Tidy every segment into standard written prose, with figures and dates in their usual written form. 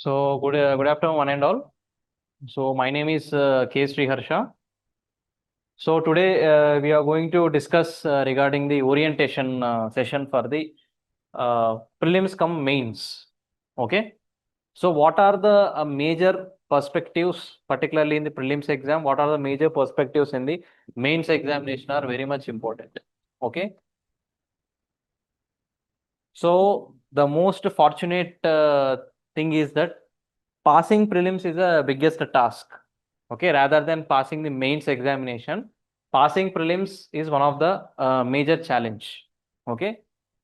So good afternoon, one and all. So my name is K.Sri Harsha. So today we are going to discuss regarding the orientation session for the prelims cum mains. Okay. So what are the major perspectives, particularly in the prelims exam? What are the major perspectives in the mains examination are very much important. Okay. So the most fortunate thing is that passing prelims is the biggest task. Okay, rather than passing the mains examination, passing prelims is one of the major challenge. Okay,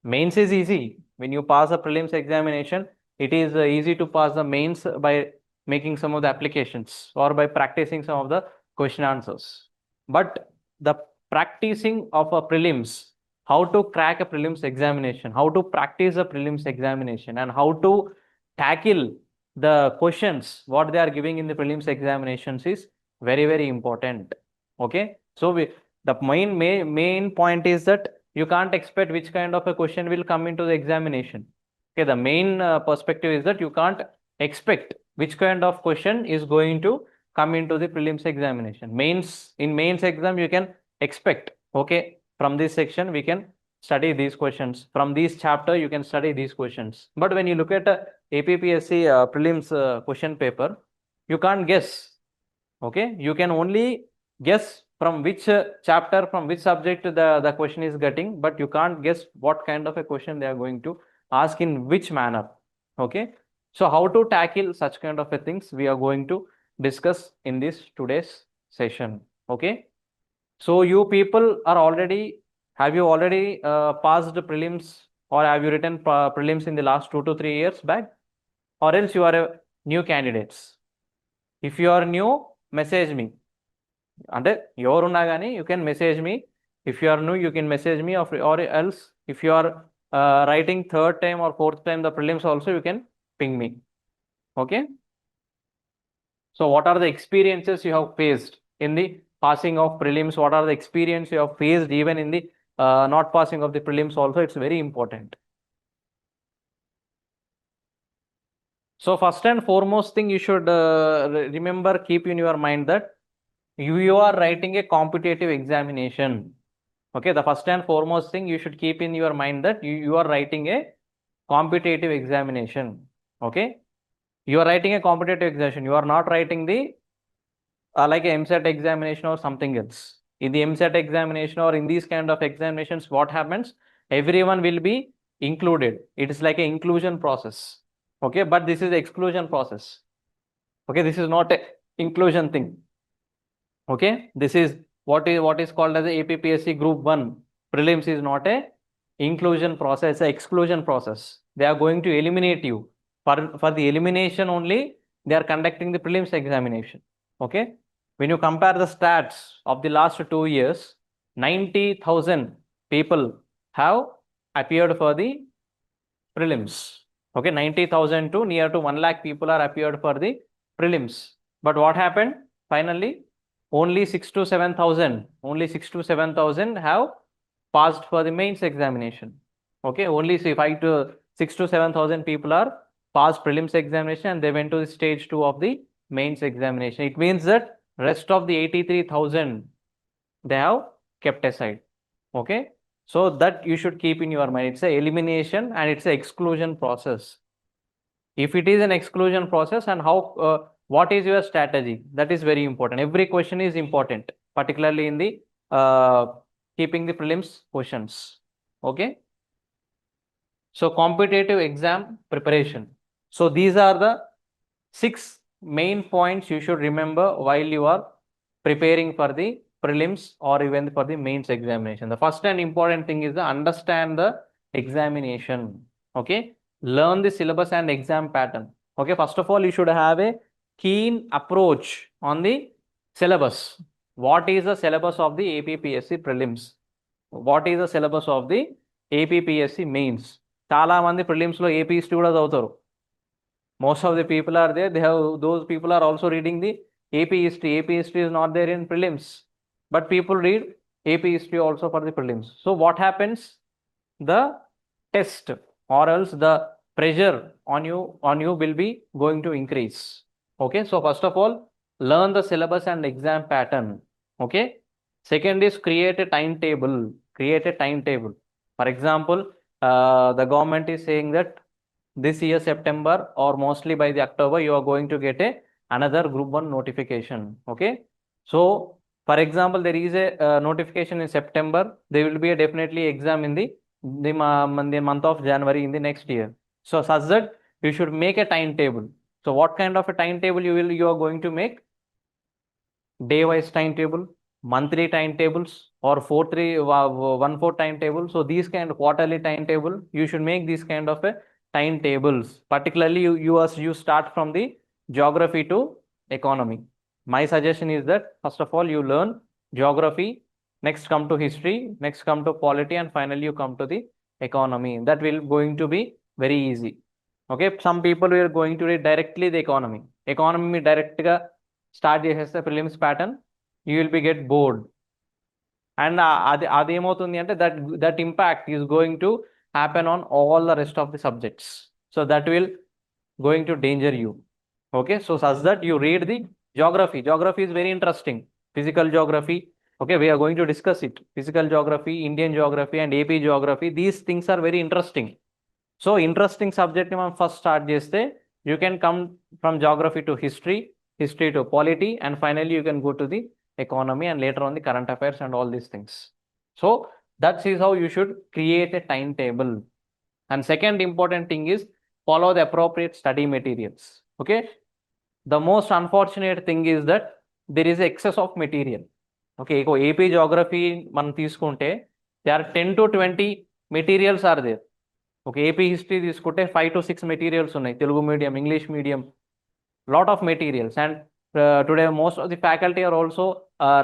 mains is easy. When you pass a prelims examination, it is easy to pass the mains by making some of the applications or by practicing some of the question answers. But the practicing of a prelims, how to crack a prelims examination, how to practice a prelims examination, and how to tackle the questions what they are giving in the prelims examinations is very important. Okay, so the main point is that you can't expect which kind of a question will come into the examination. Okay, the main perspective is that you can't expect which kind of question is going to come into the prelims examination. In mains exam you can expect, okay, from this section we can study these questions, from this chapter you can study these questions. But when you look at APPSC prelims question paper, you can't guess. Okay, you can only guess from which chapter, from which subject the question is getting, but you can't guess what kind of a question they are going to ask in which manner. Okay, so how to tackle such kind of a things we are going to discuss in this today's session. Okay, so you people are already, have you already passed the prelims, or have you written prelims in the last 2 to 3 years back, or else you are a new candidates? If you are new, message me. And you can message me. If you are new, you can message me, or else if you are writing third time or fourth time the prelims also, you can ping me. Okay. So what are the experiences you have faced in the passing of prelims? What are the experience you have faced even in the not passing of the prelims also? It's very important. So first and foremost thing you should remember, keep in your mind that you are writing a competitive examination. Okay, the first and foremost thing you should keep in your mind that you are writing a competitive examination. Okay, you are writing a competitive examination. You are not writing the like a MCERT examination or something else. In the MCERT examination or in these kind of examinations, what happens? Everyone will be included. It is like an inclusion process. Okay, but this is exclusion process. Okay, this is not a inclusion thing. Okay, this is what is called as a APPSC Group-1 prelims is not a inclusion process, it's a exclusion process. They are going to eliminate you. For the elimination only, they are conducting the prelims examination. Okay, when you compare the stats of the last 2 years, 90,000 people have appeared for the prelims. Okay, 90,000 to near to 1 lakh people are appeared for the prelims. But what happened? Finally, only 6 to 7,000 have passed for the mains examination. Okay, only 5 to 6 to 7,000 people are passed prelims examination and they went to the stage 2 of the mains examination. It means that rest of the 83,000 they have kept aside. Okay, so that you should keep in your mind. It's a elimination and it's a exclusion process. If it is an exclusion process, and how what is your strategy? That is very important. Every question is important, particularly in the keeping the prelims questions. Okay, so competitive exam preparation. So these are the 6 main points you should remember while you are preparing for the prelims or even for the mains examination. The first and important thing is to understand the examination. Okay, learn the syllabus and exam pattern. Okay, first of all you should have a keen approach on the syllabus. What is the syllabus of the APPSC prelims? What is the syllabus of the APPSC mains? చాలా మంది prelims లో AP history కూడా చదువుతారు. Most of the people are there, those people are also reading the AP history. AP history is not there in prelims, but people read AP history also for the prelims. So what happens? The test or else the pressure on you will be going to increase. Okay, so first of all, learn the syllabus and exam pattern. Okay, second is create a timetable. Create a timetable. For example, the government is saying that this year September or mostly by the October you are going to get another group 1 notification. Okay, so for example, there is a notification in September. There will be a definitely exam in the month of January in the next year. So such that you should make a timetable. So what kind of a timetable you are going to make? Day wise timetable, monthly timetables, or 1/4 timetable. So these kind of quarterly timetable, you should make these kind of a timetables. Particularly you start from the geography to economy. My suggestion is that first of all you learn geography, next come to history, next come to polity, and finally you come to the economy. That will going to be very easy. Okay, some people are going to read directly the economy. Economy direct start చేసేస్తే prelims pattern you will be get bored and అదేమవుతుంది అంటే that impact is going to happen on all the rest of the subjects. So that will going to danger you. Okay, so such that you read the geography. Geography is very interesting. Physical geography, okay, we are going to discuss it. Physical geography, Indian geography, and AP geography, these things are very interesting. So interesting subject ni మనం first start చేస్తే you can come from geography to history, history to polity, and finally you can go to the economy and later on the current affairs and all these things. So that is how you should create a timetable. And second important thing is follow the appropriate study materials. Okay, the most unfortunate thing is that there is excess of material. Okay, AP geography మనం తీసుకుంటే there are 10 to 20 materials are there. Okay, AP history తీసుకుంటే 5 to 6 materials ఉన్నాయి, Telugu medium, English medium, lot of materials. And today most of the faculty are also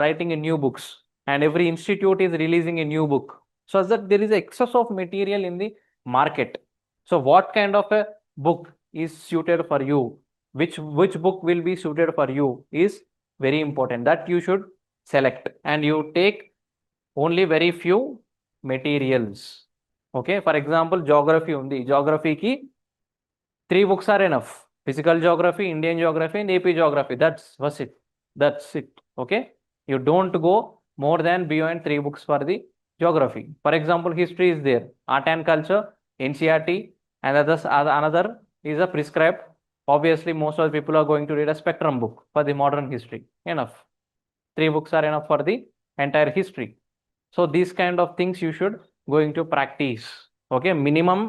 writing in new books, and every institute is releasing a new book, so as that there is excess of material in the market. So what kind of a book is suited for you, which book will be suited for you is very important, that you should select, and you take only very few materials. Okay, for example, geography undi, geography ki 3 books are enough: physical geography, Indian geography, and AP geography. That's it. Okay, you don't go more than beyond 3 books for the geography. For example, history is there, art and culture, NCERT, and another is a prescribed. Obviously most of the people are going to read a spectrum book for the modern history. Enough, 3 books are enough for the entire history. So these kind of things you should going to practice. Okay, minimum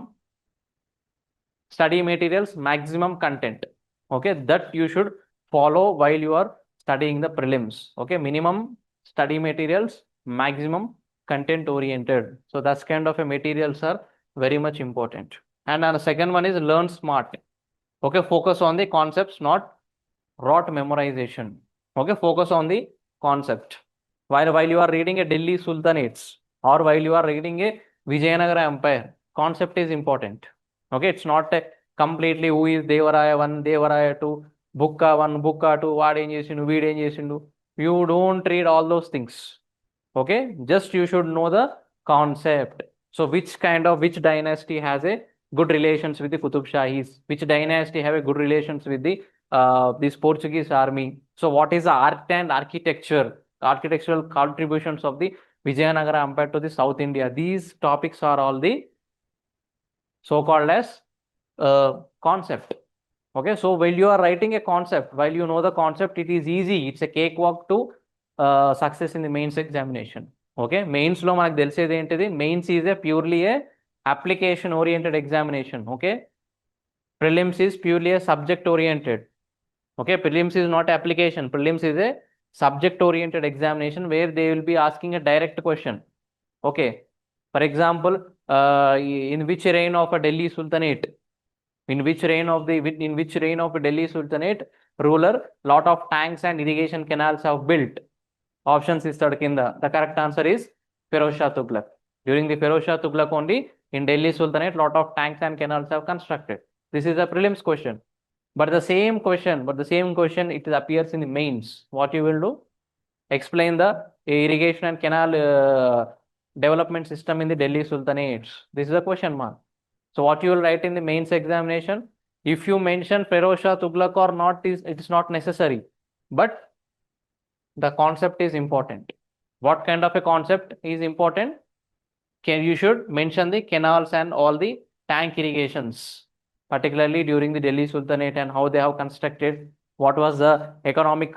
study materials, maximum content. Okay, that you should follow while you are studying the prelims. Okay, minimum study materials, maximum content oriented. So that's kind of a materials are very much important. And the second one is learn smart. Okay, focus on the concepts, not rote memorization. Okay, focus on the concept. While you are reading a Delhi Sultanates or while you are reading a Vijayanagara Empire, concept is important. Okay, it's not a completely who is Devaraya 1, Devaraya 2, Bukka 1, Bukka 2, వాడు ఏం చేసిండు, వీడు ఏం చేసిండు. You don't read all those things. Okay, just you should know the concept. So which dynasty has a good relations with the Qutub Shahis, which dynasty have a good relations with the this Portuguese army. So what is the art and architectural contributions of the Vijayanagara Empire to the South India? These topics are all the so-called as concept. Okay, so while you are writing a concept, while you know the concept, it is easy. It's a cakewalk to success in the mains examination. Okay, mains lo manaku telisedi entidi, mains is a purely a application oriented examination. Okay, prelims is purely a subject oriented. Okay, prelims is not application. Prelims is a subject oriented examination where they will be asking a direct question. Okay, for example, in which reign of a Delhi Sultanate, in which reign of a Delhi Sultanate ruler lot of tanks and irrigation canals have built? Options is kinda. The correct answer is Firoz Shah Tughlaq. During the Firoz Shah Tughlaq only in Delhi Sultanate lot of tanks and canals have constructed. This is a prelims question. But the same question it appears in the mains. What you will do? Explain the irrigation and canal development system in the Delhi Sultanates. This is a question mark. So what you will write in the mains examination, if you mention Feroz Shah Tughlaq or not, it's not necessary, but the concept is important. What kind of a concept is important? You should mention the canals and all the tank irrigations, particularly during the Delhi Sultanate, and how they have constructed, what was the economic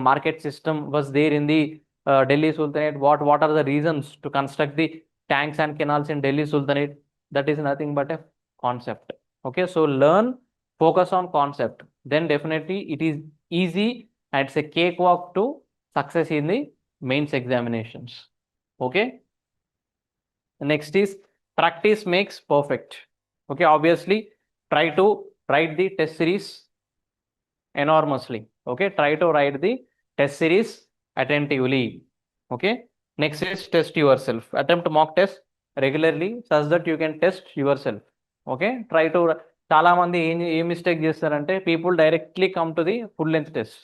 market system was there in the Delhi Sultanate, what are the reasons to construct the tanks and canals in Delhi Sultanate. That is nothing but a concept. Okay, so learn, focus on concept, then definitely it is easy and it's a cakewalk to success in the mains examinations. Okay. Next is practice makes perfect. Okay, obviously try to write the test series enormously. Okay, try to write the test series attentively. Okay, next is test yourself. Attempt mock test regularly such that you can test yourself. Okay, try to, చాలా మంది ఏ mistake చేస్తారంటే people directly come to the full length test.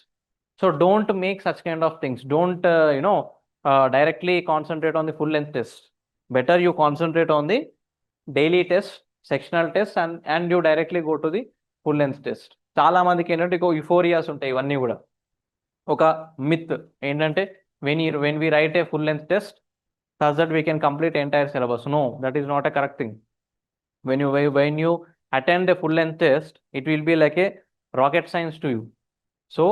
So don't make such kind of things. Don't directly concentrate on the full length test. Better you concentrate on the daily test, sectional test, and you directly go to the full length test. చాలా మందికి ఏంటంటే యుఫోరియాస్ ఉంటాయి. ఇవన్నీ కూడా ఒక myth ఏంటంటే when we write a full length test such that we can complete entire syllabus. No, that is not a correct thing. When you attend a full length test, it will be like a rocket science to you. So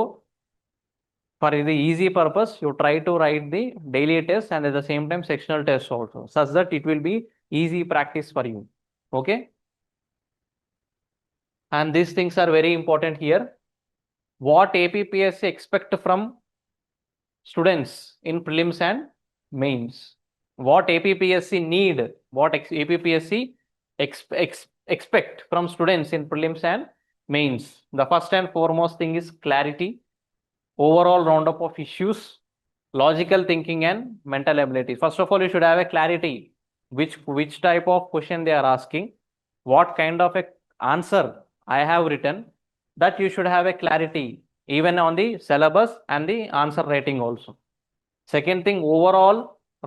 for the easy purpose, you try to write the daily test and at the same time sectional test also, such that it will be easy practice for you. Okay, and these things are very important here. What APPSC expect from students in prelims and mains? What APPSC need? What APPSC expect from students in prelims and mains? The first and foremost thing is clarity, overall roundup of issues, logical thinking and mental ability. First of all, you should have a clarity which type of question they are asking, what kind of a answer I have written, that you should have a clarity even on the syllabus and the answer writing also. Second thing, overall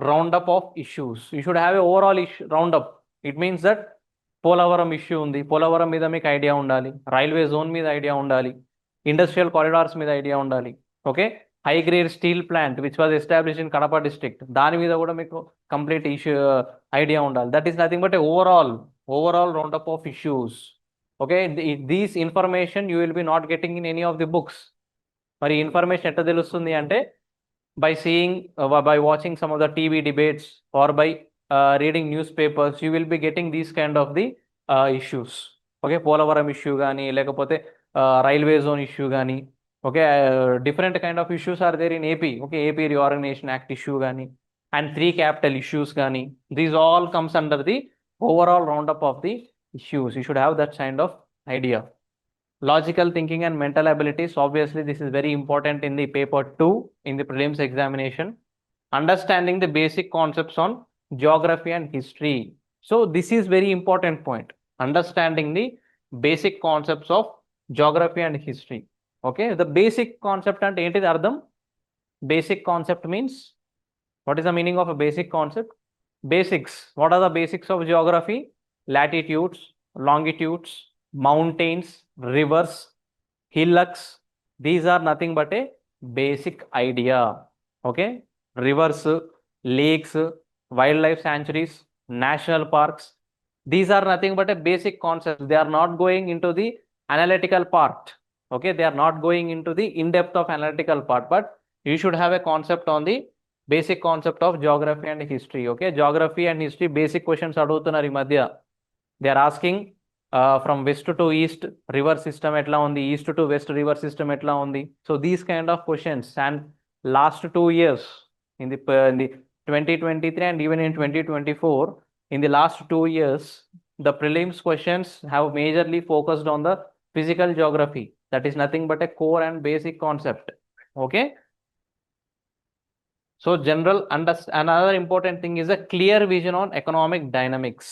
roundup of issues. You should have a overall roundup. It means that Polavaram issue ఉంది, పోలవరం మీద మీకు idea ఉండాలి, railway zone మీద idea ఉండాలి, industrial corridors మీద idea ఉండాలి. Okay, high grade steel plant which was establish in Kadapa district, దాని మీద కూడా మీకు కంప్లీట్ ఇష్యూ ఐడియా ఉండాలి. That is nothing but overall roundup of issues. Okay, these information you will be not getting in any of the books. మరి information ఎట్లా తెలుస్తుంది అంటే by seeing by watching some of the TV debates or by reading newspapers, you will be getting these kind of the issues. Okay, Polavaram issue కానీ లేకపోతే railway zone issue కానీ, okay, different kind of issues are there in AP. Okay, AP reorganisation act issue కానీ and 3 capital issues కానీ, these all comes under the overall roundup of the issues. You should have that kind of idea. Logical thinking and mental abilities, obviously this is very important in the paper 2 in the prelims examination. Understanding the basic concepts on geography and history. So this is very important point, understanding the basic concepts of geography and history. Okay, the basic concept and enti ardham. Basic concept means, what is the meaning of a basic concept? Basics. What are the basics of geography? Latitudes, longitudes, mountains, rivers, hillocks. These are nothing but a basic idea. Okay, rivers, lakes, wildlife sanctuaries, national parks, these are nothing but a basic concept. They are not going into the analytical part. Okay, they are not going into the in-depth of analytical part, but you should have a concept on the basic concept of geography and history. Okay, geography and history basic questions adugutunnaru ee madhya. They are asking from west to east river system etla undi, east to west river system etla undi. So these kind of questions, and last 2 years in the 2023 and even in 2024, in the last 2 years the prelims questions have majorly focused on the physical geography. That is nothing but a core and basic concept. Okay, so general another important thing is a clear vision on economic dynamics.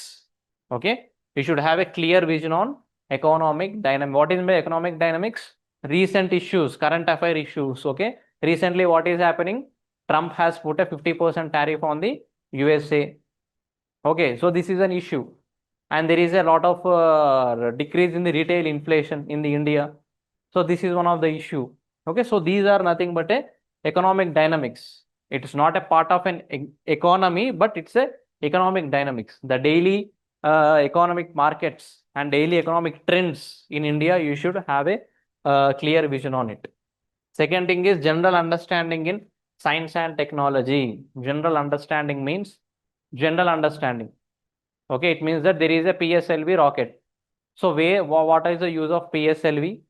Okay, you should have a clear vision on economic dynamics. What is by economic dynamics? Recent issues, current affair issues. Okay, recently what is happening? Trump has put a 50% tariff on the USA. Okay, so this is an issue. and there is a lot of decrease in the retail inflation in the India. So this is one of the issue. Okay, so these are nothing but a economic dynamics. It is not a part of an economy, but it's a economic dynamics. The daily economic markets and daily economic trends in India, you should have a clear vision on it. Second thing is general understanding in science and technology. General understanding means general understanding. Okay, it means that there is a PSLV rocket. So what is the use of PSLV?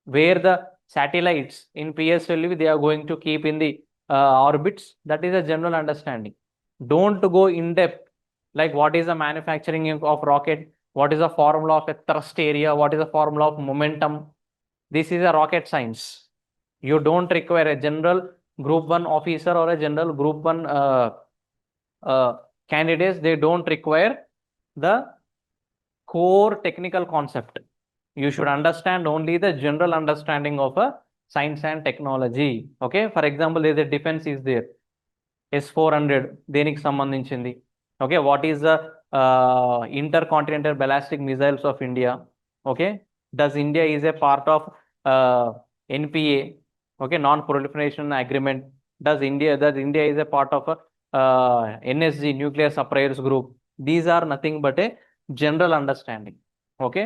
Where the satellites in PSLV they are going to keep in the orbits. That is a general understanding. Don't go in depth like what is the manufacturing of rocket, what is the formula of a thrust area, what is the formula of momentum. This is a rocket science. You don't require a general Group-1 officer or a general Group-1 candidates. They don't require the core technical concept. You should understand only the general understanding of a science and technology. Okay, for example, there is a defense is there. S-400 దేనికి సంబంధించింది. Okay, what is the intercontinental ballistic missiles of India? Okay, does India is a part of NPA? Okay, non-proliferation agreement. Does India is a part of a NSG, nuclear suppliers group? These are nothing but a general understanding. Okay,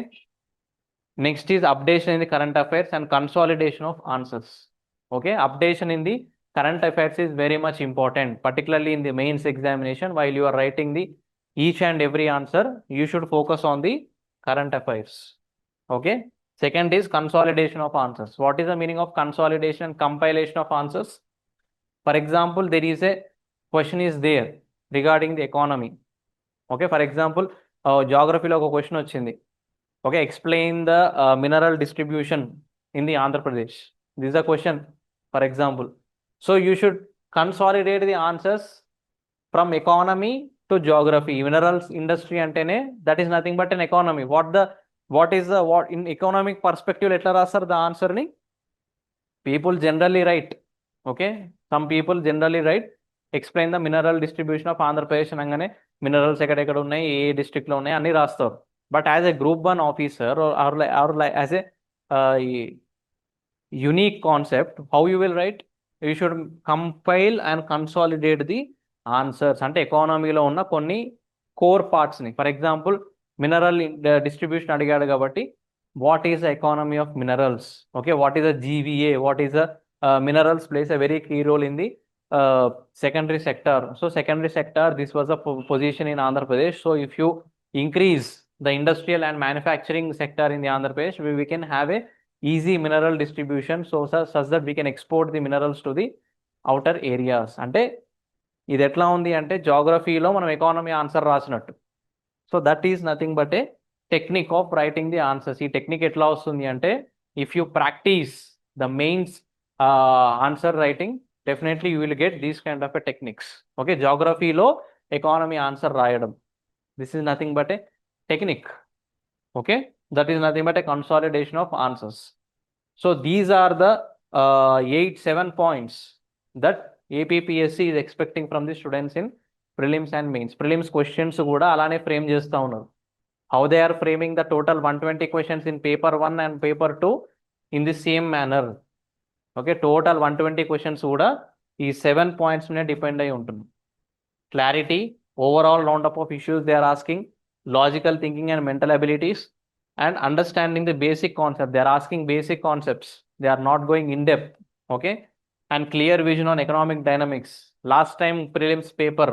next is updation in the current affairs and consolidation of answers. Okay, updation in the current affairs is very much important, particularly in the mains examination. While you are writing the each and every answer, you should focus on the current affairs. Okay, second is consolidation of answers. What is the meaning of consolidation and compilation of answers? For example, there is a question is there regarding the economy. Okay, for example, geography లో ఒక question వచ్చింది. Okay, explain the mineral distribution in the Andhra Pradesh. This is a question, for example. So you should consolidate the answers from economy to geography. Minerals industry antene that is nothing but an economy. What in economic perspective etla raస్తారు the answer ni? People generally write. Okay, some people generally write explain the mineral distribution of Andhra Pradesh అనగానే minerals ఎక్కడెక్కడ ఉన్నాయి, ఏ district లో ఉన్నాయి అన్ని రాస్తారు. But as a Group-1 officer or as a unique concept, how you will write? You should compile and consolidate the answers అంటే ఎకానమీలో ఉన్న కొన్ని కోర్ పార్ట్స్ ని. ఫర్ ఎగ్జాంపుల్ మినరల్ డిస్ట్రిబ్యూషన్ అడిగాడు కాబట్టి what is the economy of minerals? Okay, what is the GVA? What is the minerals plays a very key role in the secondary sector. So secondary sector, this was a position in Andhra Pradesh. So if you increase the industrial and manufacturing sector in the Andhra Pradesh, we can have a easy mineral distribution, so such that we can export the minerals to the outer areas. అంటే ఇది ఎట్లా ఉంది అంటే జాగ్రఫీలో మనం economy answer రాసినట్టు. So that is nothing but a technique of writing the answers. ఈ technique ఎట్లా వస్తుంది అంటే if you practice the mains answer writing, definitely you will get these kind of a techniques. Okay, జాగ్రఫీలో economy answer రాయడం, this is nothing but a technique. Okay, that is nothing but a consolidation of answers. So these are the 7 points that APPSC is expecting from the students in prelims and mains. Prelims questions కూడా అలానే frame చేస్తూ ఉన్నారు. How they are framing the total 120 questions in paper 1 and paper 2 in the same manner. Okay, total 120 questions కూడా ఈ 7 points నే depend అయి ఉంటుంది. Clarity, overall roundup of issues they are asking, logical thinking and mental abilities, and understanding the basic concept. They are asking basic concepts. They are not going in depth. Okay, and clear vision on economic dynamics. Last time prelims paper,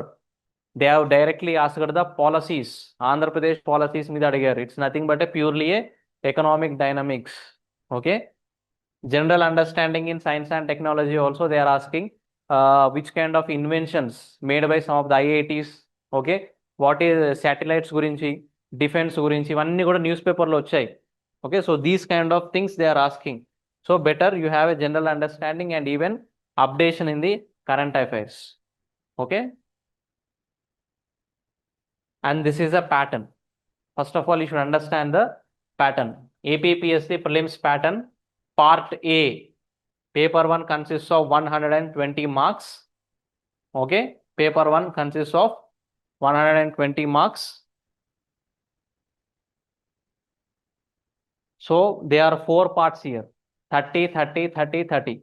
they have directly asked the policies. Andhra Pradesh policies మీద అడిగారు. It's nothing but a purely a economic dynamics. Okay, general understanding in science and technology also they are asking which kind of inventions made by some of the IITs. Okay, what is satellites గురించి, defence గురించి, ఇవన్నీ కూడా news పేపర్లో వచ్చాయి. Okay, so these kind of things they are asking. So better you have a general understanding and even updation in the current affairs. Okay, and this is a pattern. First of all, you should understand the pattern. APPSC prelims pattern. Part A, paper 1 consists of 120 marks. Okay, paper 1 consists of 120 marks. So they are 4 parts here, 30, 30, 30, 30.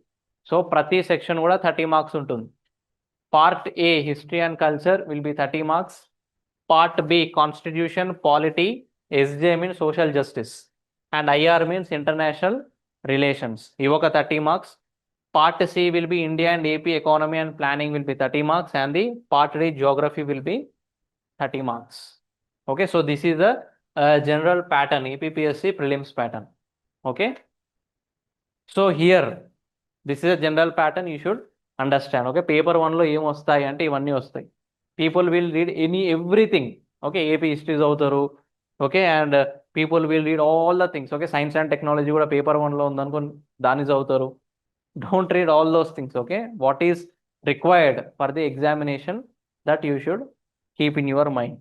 సో ప్రతి section కూడా 30 marks ఉంటుంది. Part A history and culture will be 30 marks. Part B constitution, polity, SJ means social justice, and IR means international relations, ఇవి ఒక 30 marks. Part C will be India and AP economy and planning will be 30 marks, and the part D geography will be 30 marks. Okay, so this is the general pattern, APPSC prelims pattern. Okay, so here this is a general pattern you should understand. Okay, paper 1 lo em vastayi ante ivanni vastayi. People will read everything. Okay, AP history avutaru. Okay, and people will read all the things. Okay, science and technology kuda paper 1 lo undanuko dani avutaru. Don't read all those things. Okay, what is required for the examination, that you should keep in your mind.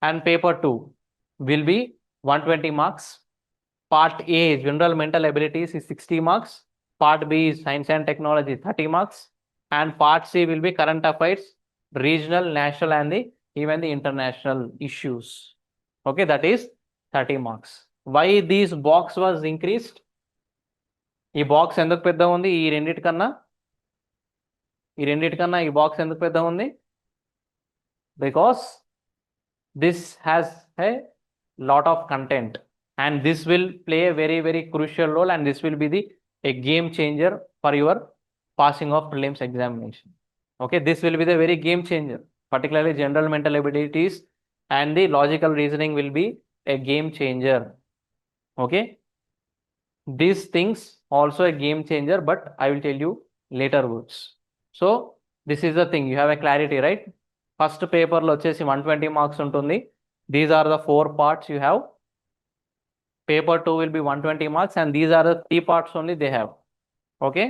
And paper 2 will be 120 marks. Part A general mental abilities is 60 marks. Part B is science and technology 30 marks, and part C will be current affairs, regional, national, and even the international issues. Okay, that is 30 marks. Why this box was increased? ఈ box ఎందుకు పెద్దగా ఉంది? ఈ రెండిటికన్నా ఈ box ఎందుకు పెద్దగా ఉంది? Because this has a lot of content, and this will play a very, very crucial role, and this will be a game changer for your passing of prelims examination. Okay, this will be the very game changer, particularly general mental abilities and the logical reasoning will be a game changer. Okay, these things also a game changer, but I will tell you later words. So this is the thing, you have a clarity, right? First paper lo vachesi 120 marks untundi. These are the 4 parts you have. Paper 2 will be 120 marks, and these are the 3 parts only they have. Okay,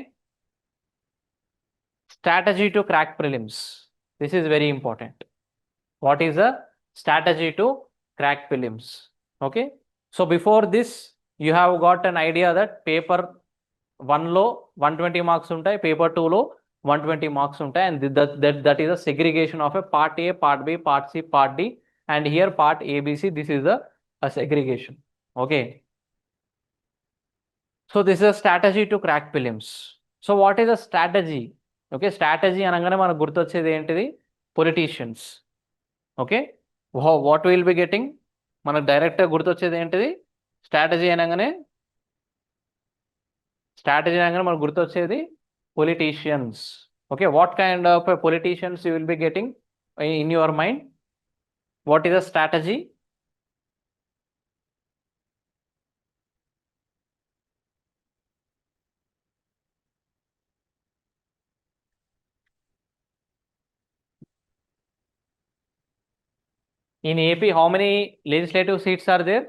strategy to crack prelims, this is very important. What is the strategy to crack prelims? Okay, so before this you have got an idea that paper 1 లో 120 marks ఉంటాయి, paper 2 లో 120 marks ఉంటాయి, and that is a segregation of a part A, part B, part C, part D, and here part ABC, this is a segregation. Okay, so this is a strategy to crack prelims. So what is a strategy? Okay, strategy అనగానే మనకు గుర్తొచ్చేది ఏంటిది? Politicians. Okay, what will be getting? మనకు డైరెక్ట్గా గుర్తొచ్చేది ఏంటిది? Strategy అనగానే మనకు గుర్తొచ్చేది politicians. Okay, what kind of politicians you will be getting in your mind? What is a strategy? In AP, how many legislative seats are there?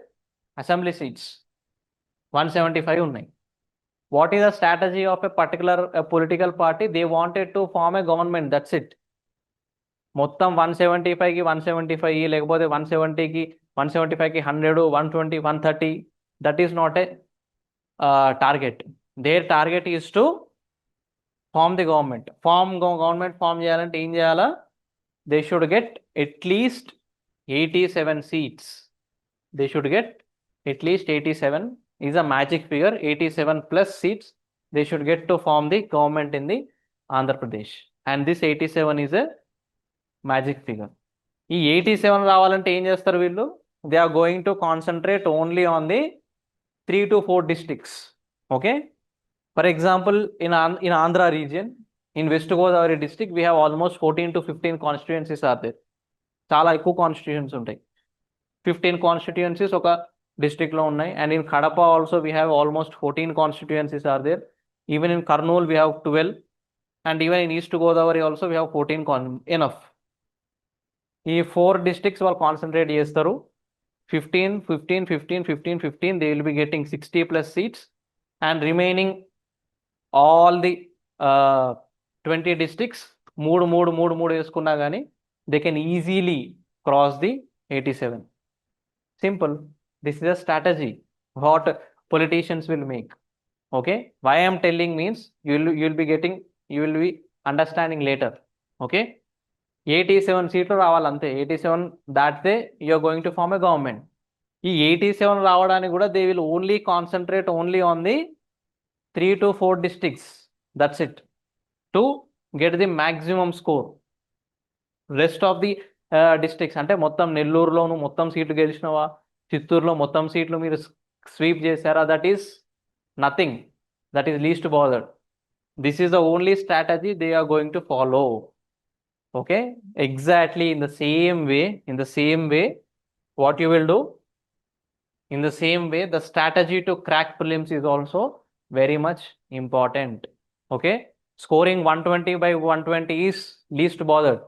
Assembly seats 175 ఉన్నాయి. What is the strategy of a particular political party? They wanted to form a government, that's it. మొత్తం 175కి 175 లేకపోతే 170కి 175కి 100, 120, 130, that is not a target. Their target is to form the government. Government form చేయాలంటే ఏం చేయాలా? They should get at least 87 seats. They should get at least 87 is a magic figure. 87 plus seats they should get to form the government in the Andhra Pradesh, and this 87 is a magic figure. ఈ 87 రావాలంటే ఏం చేస్తారు వీళ్ళు? They are going to concentrate only on the 3 to 4 districts. Okay, for example, in Andhra region, in West Godavari district, we have almost 14 to 15 constituencies are there. చాలా ఎక్కువ constitutions ఉంటాయి. 15 కాన్స్టిట్యూయన్సీస్ ఒక డిస్ట్రిక్ట్లో ఉన్నాయి, and in Kadapa also we have almost 14 constituencies are there. Even in Kurnool we have 12, and even in East Godavari also we have 14 enough. ఈ 4 districts వాళ్ళు concentrate చేస్తారు. 15, 15, 15, 15, 15, they will be getting 60 plus seats, and remaining all the 20 districts 3 వేసుకున్నా కానీ they can easily cross the 87. Simple. This is a strategy what politicians will make. Okay, why I am telling means you will be understanding later. Okay, 87 seats రావాలంతే. 87 దాటితే you are going to form a government. ఈ 87 రావడానికి కూడా they will only concentrate only on the 3 to 4 districts. That's it. To get the maximum score. Rest of the districts అంటే మొత్తం నెల్లూరులోను మొత్తం సీట్లు గెలిచినవా, చిత్తూరులో మొత్తం సీట్లు మీరు స్వీప్ చేశారా, that is nothing. That is least bothered. This is the only strategy they are going to follow. Okay, exactly in the same way what you will do, in the same way the strategy to crack prelims is also very much important. Okay, scoring 120 by 120 is least bothered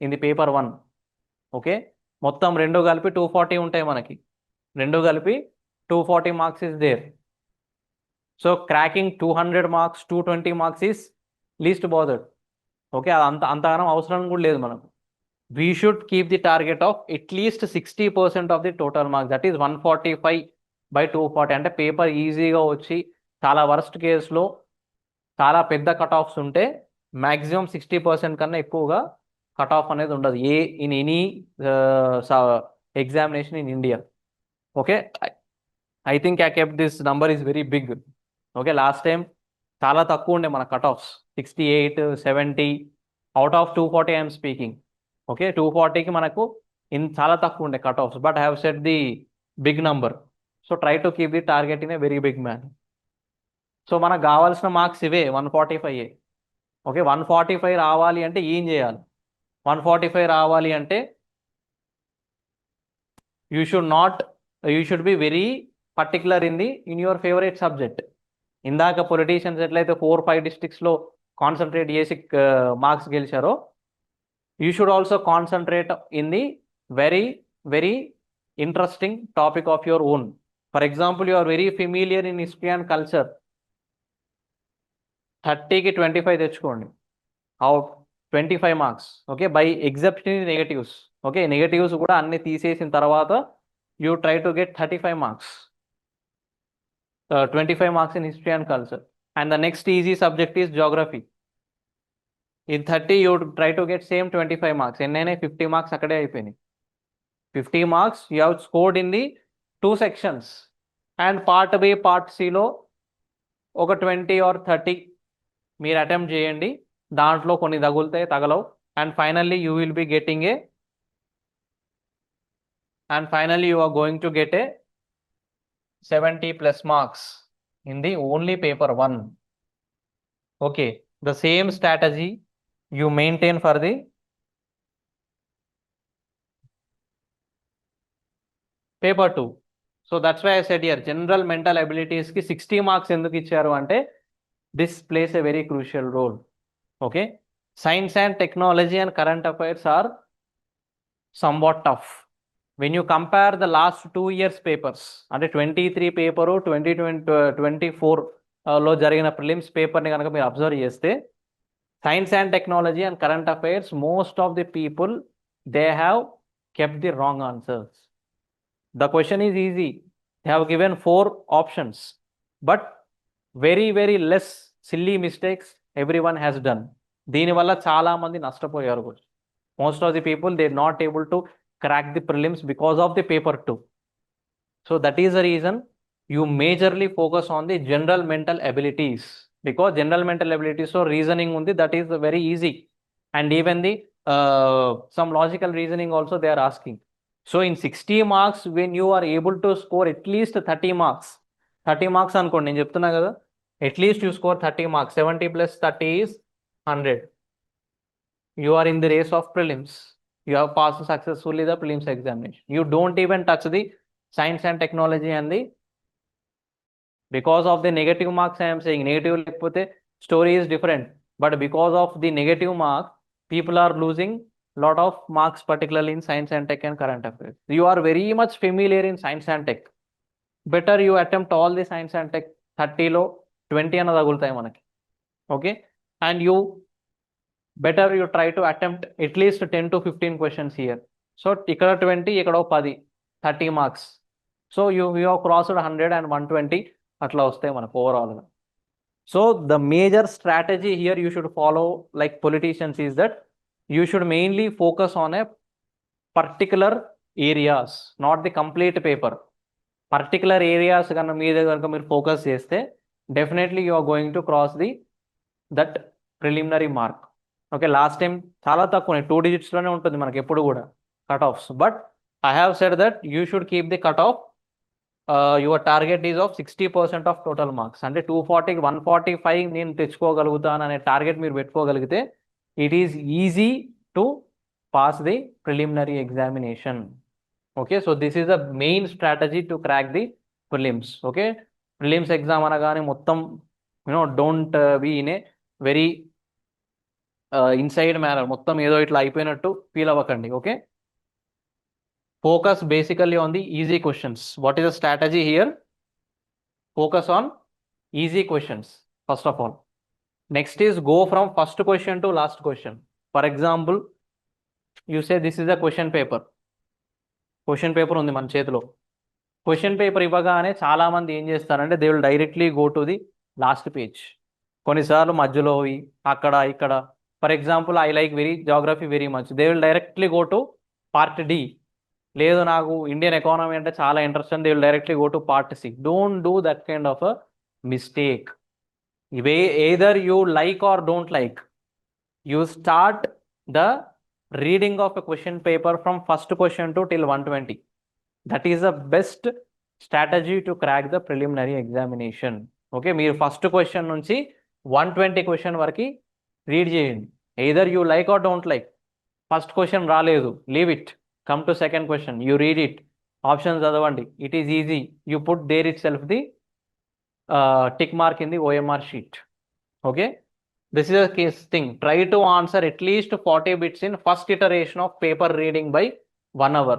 in the paper 1. Okay, మొత్తం రెండు కలిపి 240 ఉంటాయి మనకి, రెండు కలిపి 240 marks is there. So cracking 200 marks 220 marks is least bothered. Okay, అంతగానం అవసరం కూడా లేదు మనకు. We should keep the target of at least 60% of the total marks, that is 145 by 240. అంటే పేపర్ ఈజీగా వచ్చి చాలా వర్స్ట్ కేసులో చాలా పెద్ద కట్ ఆఫ్స్ ఉంటే మ్యాక్సిమం 60% కన్నా ఎక్కువగా కట్ ఆఫ్ అనేది ఉండదు in any examination in India. Okay, I think I kept this number is very big. Okay, last time చాలా తక్కువ ఉండే మన cut offs, 68 70 out of 240 I'm speaking. Okay, 240కి మనకు చాలా తక్కువ ఉండే cut offs, but I have set the big number. So try to keep the target in a very big man. సో మనకు కావాల్సిన మార్క్స్ ఇవే 145. ఓకే, 145 రావాలి అంటే ఏం చేయాలి? 145 రావాలి అంటే you should be very particular in your favourite subject. ఇందాక పొలిటీషియన్స్ ఎట్లయితే 4-5 డిస్ట్రిక్ట్స్లో కాన్సన్ట్రేట్ చేసి marks గెలిచారో, you should also concentrate in the very very interesting topic of your own. For example, you are very familiar in history and culture, 30కి 25 తెచ్చుకోండి, out 25 marks. Okay, by exception negatives. Okay, negatives కూడా అన్ని తీసేసిన తర్వాత you try to get 35 marks, 25 marks in history and culture. And the next easy subject is geography. In 30 you try to get same 25 marks. ఎన్నైనా 50 marks అక్కడే అయిపోయినాయి. 50 marks you have scored in the 2 sections. And part B part సిలో ఒక 20 or 30 మీరు attempt చేయండి, దాంట్లో కొన్ని తగులుతాయి తగలవు. And finally you will be getting you are going to get a 70+ marks in the only paper 1. Okay, the same strategy you maintain for the paper 2. So that's why I said here general mental abilities ki 60 marks enduku icharu ante this plays a very crucial role. Okay, science and technology and current affairs are somewhat tough. When you compare the last 2 years papers, ante 23 paper 2024 లో జరిగిన prelims పేపర్ని కనుక మీరు observe చేస్తే, science and technology and current affairs, most of the people, they have kept the wrong answers. The question is easy. They have given 4 options, but very very less silly mistakes everyone has done. దీని వల్ల చాలా మంది నష్టపోయారు. Most of the people, they are not able to crack the prelims because of the paper 2. So that is the reason you majorly focus on the general mental abilities, because general mental abilities or reasoning undi, that is very easy, and even the some logical reasoning also they are asking. So in 60 marks, when you are able to score at least 30 marks అనుకోండి, నేను చెప్తున్నా కదా, at least you score 30 marks, 70 plus 30 is 100. You are in the race of prelims. You have passed successfully the prelims examination. You don't even touch the science and technology and the, because of the negative marks I am saying, negative lekapothe story is different, but because of the negative mark people are losing lot of marks, particularly in science and tech and current affairs. You are very much familiar in science and tech, better you attempt all the science and tech, 30 లో 20 అన్న తగులుతాయి మనకి. Okay, and you better you try to attempt at least 10 to 15 questions here. So ఇక్కడ 20, ఇక్కడ 10, 30 marks. So you have crossed 100 and 120 అట్లా వస్తాయి మనకు ఓవరాల్గా. So the major strategy here you should follow like politicians is that you should mainly focus on a particular areas, not the complete paper. Particular areas కన్నా మీద కనుక మీరు focus చేస్తే definitely you are going to cross that preliminary mark. Okay, last time చాలా తక్కువ 2 digitsలోనే ఉంటుంది మనకి ఎప్పుడు కూడా cut offs. But I have said that you should keep the cut off your target is of 60% of total marks. అంటే 240 145 నేను తెచ్చుకోగలుగుతాను అనే టార్గెట్ మీరు పెట్టుకోగలిగితే it is easy to pass the preliminary examination. Okay, so this is the main strategy to crack the prelims. Okay, prelims exam అనగానే మొత్తం don't be in a very inside manner, మొత్తం ఏదో ఇట్లా అయిపోయినట్టు ఫీల్ అవ్వకండి. Okay, focus basically on the easy questions. What is the strategy here? Focus on easy questions first of all. Next is go from first question to last question. For example, you say this is a question paper ఉంది మన చేతిలో. Question paper ఇవ్వగానే చాలా మంది ఏం చేస్తారంటే they will directly go to the last page. కొన్నిసార్లు మధ్యలో అక్కడ ఇక్కడ, for example I like geography very much, they will directly go to part D. లేదు నాకు ఇండియన్ ఎకానమీ అంటే చాలా interest and they will directly go to part C. Don't do that kind of a mistake. Either you like or don't like, you start the reading of a question paper from first question to till 120. That is the best strategy to crack the preliminary examination. Okay, మీరు first question నుంచి 120 question వరకు read చేయండి. Either you like or don't like. First question రాలేదు, leave it, come to second question, you read it, options చదవండి. It is easy. You put there itself the tick mark in the OMR sheet. Okay, this is a case thing. Try to answer at least 40 bits in first iteration of paper reading by 1 hour.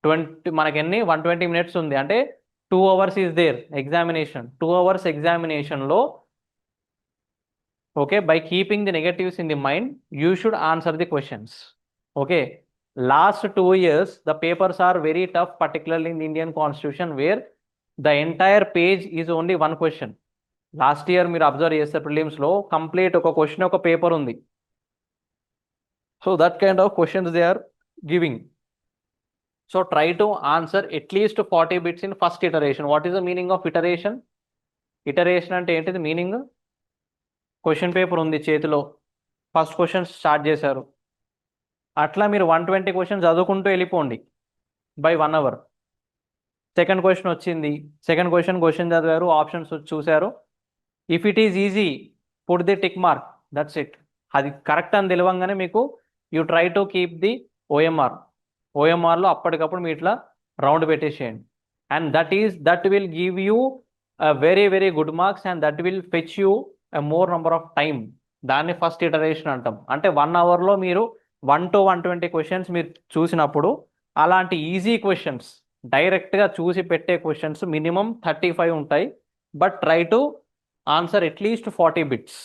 20 మనకి ఎన్ని 120 minutes ఉంది అంటే 2 hours is there examination. 2 hours examination లో okay, by keeping the negatives in the mind you should answer the questions. Okay, last 2 years the papers are very tough, particularly in the Indian constitution where the entire page is only one question. Last year మీరు observe చేస్తే ప్రిలిమ్స్లో complete ఒక question ఒక paper ఉంది. So that kind of questions they are giving. So try to answer at least 40 bits in first iteration. What is the meaning of iteration? Iteration అంటే ఏంటిది meaning? Question paper ఉంది చేతిలో, first question start చేశారు, అట్లా మీరు 120 questions చదువుకుంటూ వెళ్ళిపోండి by 1 hour. Second question వచ్చింది, సెకండ్ క్వశ్చన్ చదివారు, ఆప్షన్స్ చూశారు. If it is easy put the tick mark, that's it. అది కరెక్ట్ అని తెలియంగానే మీకు you try to keep the ఓఎంఆర్లో అప్పటికప్పుడు మీ ఇట్లా రౌండ్ పెట్టేసేయండి. And that will give you very very good marks and that will fetch you more number of time. దాన్ని ఫస్ట్ ఇటరేషన్ అంటాం. అంటే 1 hourలో మీరు 1 to 120 క్వశ్చన్స్ మీరు చూసినప్పుడు అలాంటి ఈజీ క్వశ్చన్స్ డైరెక్ట్గా చూసి పెట్టే క్వశ్చన్స్ మినిమం 35 ఉంటాయి. But try to answer at least 40 bits.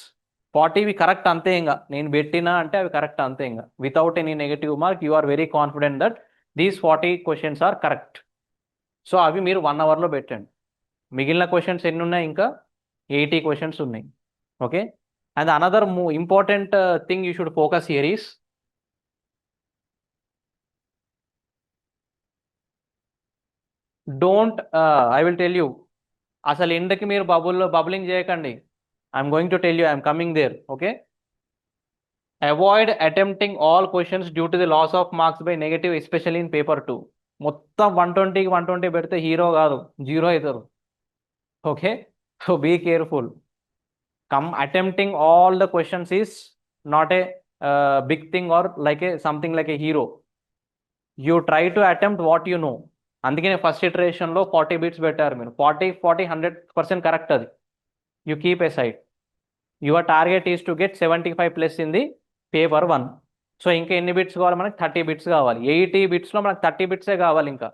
40 correct అంతే, ఇంకా నేను పెట్టినా అంటే అవి కరెక్ట్ అంతే, ఇంకా without any negative mark you are very confident that these 40 questions are correct. So అవి మీరు 1 hourలో పెట్టండి. మిగిలిన క్వశ్చన్స్ ఎన్ని ఉన్నాయి? ఇంకా 80 క్వశ్చన్స్ ఉన్నాయి. Okay, and another important thing you should focus here is don't I will tell you, అసలు ఎండకి మీరు బబులింగ్ చేయకండి. I'm going to tell you, I'm coming there. Okay, avoid attempting all questions due to the loss of marks by negative, especially in paper 2. మొత్తం 120 పెడితే hero కాదు, 0 అవుతారు. Okay, so be careful. Attempting all the questions is not a big thing are like A something like A hero. You try to attempt what you no. అందుకనే first ఇటరేషన్లో 40 bits పెట్టారు మీరు. 40 100% correct. అది you keep a side. Your target is to get 75+ in the paper 1. So ఇంకా ఎన్ని bits కావాలి మనకి? 30 bits కావాలి. 80 bitsలో మనకు 30 bits కావాలి ఇంకా.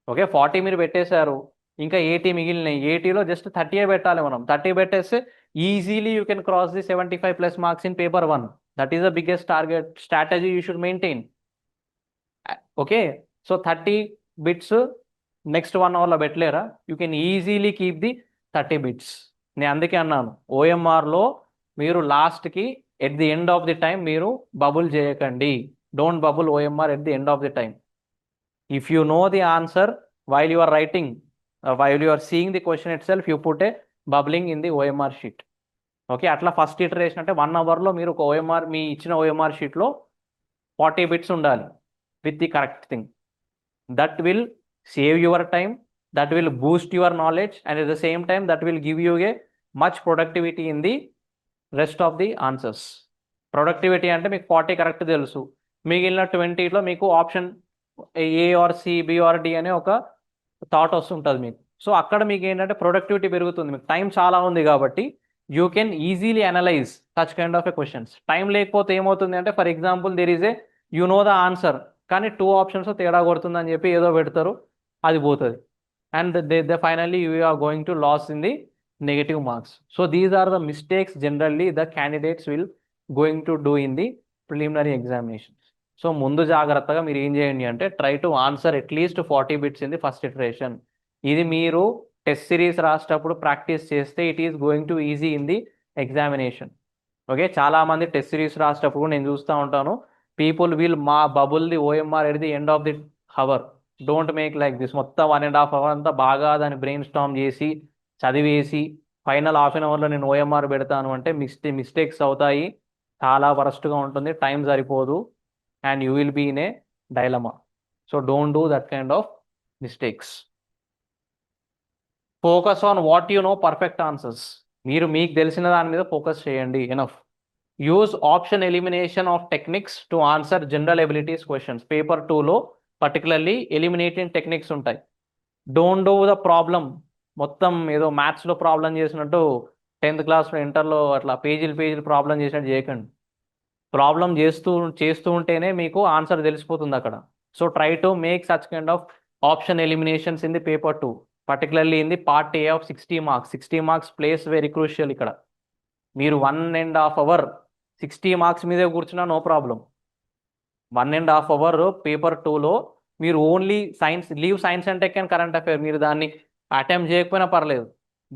ఓకే, 40 మీరు పెట్టేశారు, ఇంకా 80 మిగిలినాయి. 80లో జస్ట్ 30 పెట్టాలి మనం. 30 పెట్టేస్తే easily you can cross the 75+ marks in paper 1. That is the biggest target strategy you should maintain. Okay, so 30 bits next 1 hourలో పెట్టలేరా? You can easily keep the 30 bits. నేను అందుకే అన్నాను, ఓఎంఆర్లో మీరు లాస్ట్కి at the end of the time మీరు bubble చేయకండి. Don't bubble OMR at the end of the time. If you know the answer while you are writing, while you are seeing the question itself, you put a bubbling in the OMR sheet. Okay, అట్లా first iteration అంటే 1 అవర్లో మీరు ఒక OMR, మీ ఇచ్చిన OMR షీట్లో 40 bits ఉండాలి with the correct thing. That will save your time, that will boost your knowledge, and at the same time that will give you a much productivity in the rest of the answers. Productivity అంటే మీకు 40 correct తెలుసు, మిగిలిన 20లో మీకు option A or C, B or D అనే ఒక thought వస్తుంటుంది మీకు. సో అక్కడ మీకు ఏంటంటే ప్రొడక్టివిటీ పెరుగుతుంది, మీకు టైం చాలా ఉంది కాబట్టి you can easily analyse such kind of a questions. Time లేకపోతే ఏమవుతుంది అంటే, for example there is a you know the answer, కానీ 2 ఆప్షన్స్ తేడా కొడుతుందని చెప్పి ఏదో పెడతారు, అది పోతుంది, and they finally you are going to loss in the negative marks. So these are the mistakes generally the candidates will going to do in the preliminary examinations. So ముందు జాగ్రత్తగా మీరు ఏం చేయండి అంటే, try to answer at least 40 bits in the first iteration. ఇది మీరు test series రాసేటప్పుడు practice చేస్తే it is going to easy in the examination. Okay, చాలామంది టెస్ట్ సిరీస్ రాసేటప్పుడు నేను చూస్తూ ఉంటాను, people will bubble the OMR at the end of the hour. Don't make like this. మొత్తం 1.5 అవర్ అంతా బాగా దాన్ని బ్రెయిన్ స్టార్మ్ చేసి చదివేసి ఫైనల్ హాఫ్ అన్ అవర్లో నేను ఓఎంఆర్ పెడతాను అంటే మిస్టేక్స్ అవుతాయి, చాలా వరస్ట్గా ఉంటుంది, టైం సరిపోదు, and you will be in a dilemma. So don't do that kind of mistakes. Focus on what you know, perfect answers. మీరు మీకు తెలిసిన దాని మీద ఫోకస్ చేయండి, enough. Use option elimination of techniques to answer general abilities questions. Paper 2లో particularly eliminating techniques ఉంటాయి. Don't do the problem, మొత్తం ఏదో మ్యాథ్స్లో ప్రాబ్లం చేసినట్టు 10th క్లాస్లో ఇంటర్లో అట్లా పేజీలు ప్రాబ్లం చేసినట్టు చేయకండి. ప్రాబ్లం చేస్తూ ఉంటేనే మీకు ఆన్సర్ తెలిసిపోతుంది అక్కడ. So try to make such kind of option eliminations in the paper 2, particularly in the part A of 60 marks. 60 marks plays very crucial ఇక్కడ. మీరు 1.5 hour 60 మార్క్స్ మీదే కూర్చున్నా నో ప్రాబ్లం. 1.5 hour పేపర్ 2లో మీరు only science, leave science and tech and current affair, మీరు దాన్ని attempt చేయకపోయినా పర్లేదు,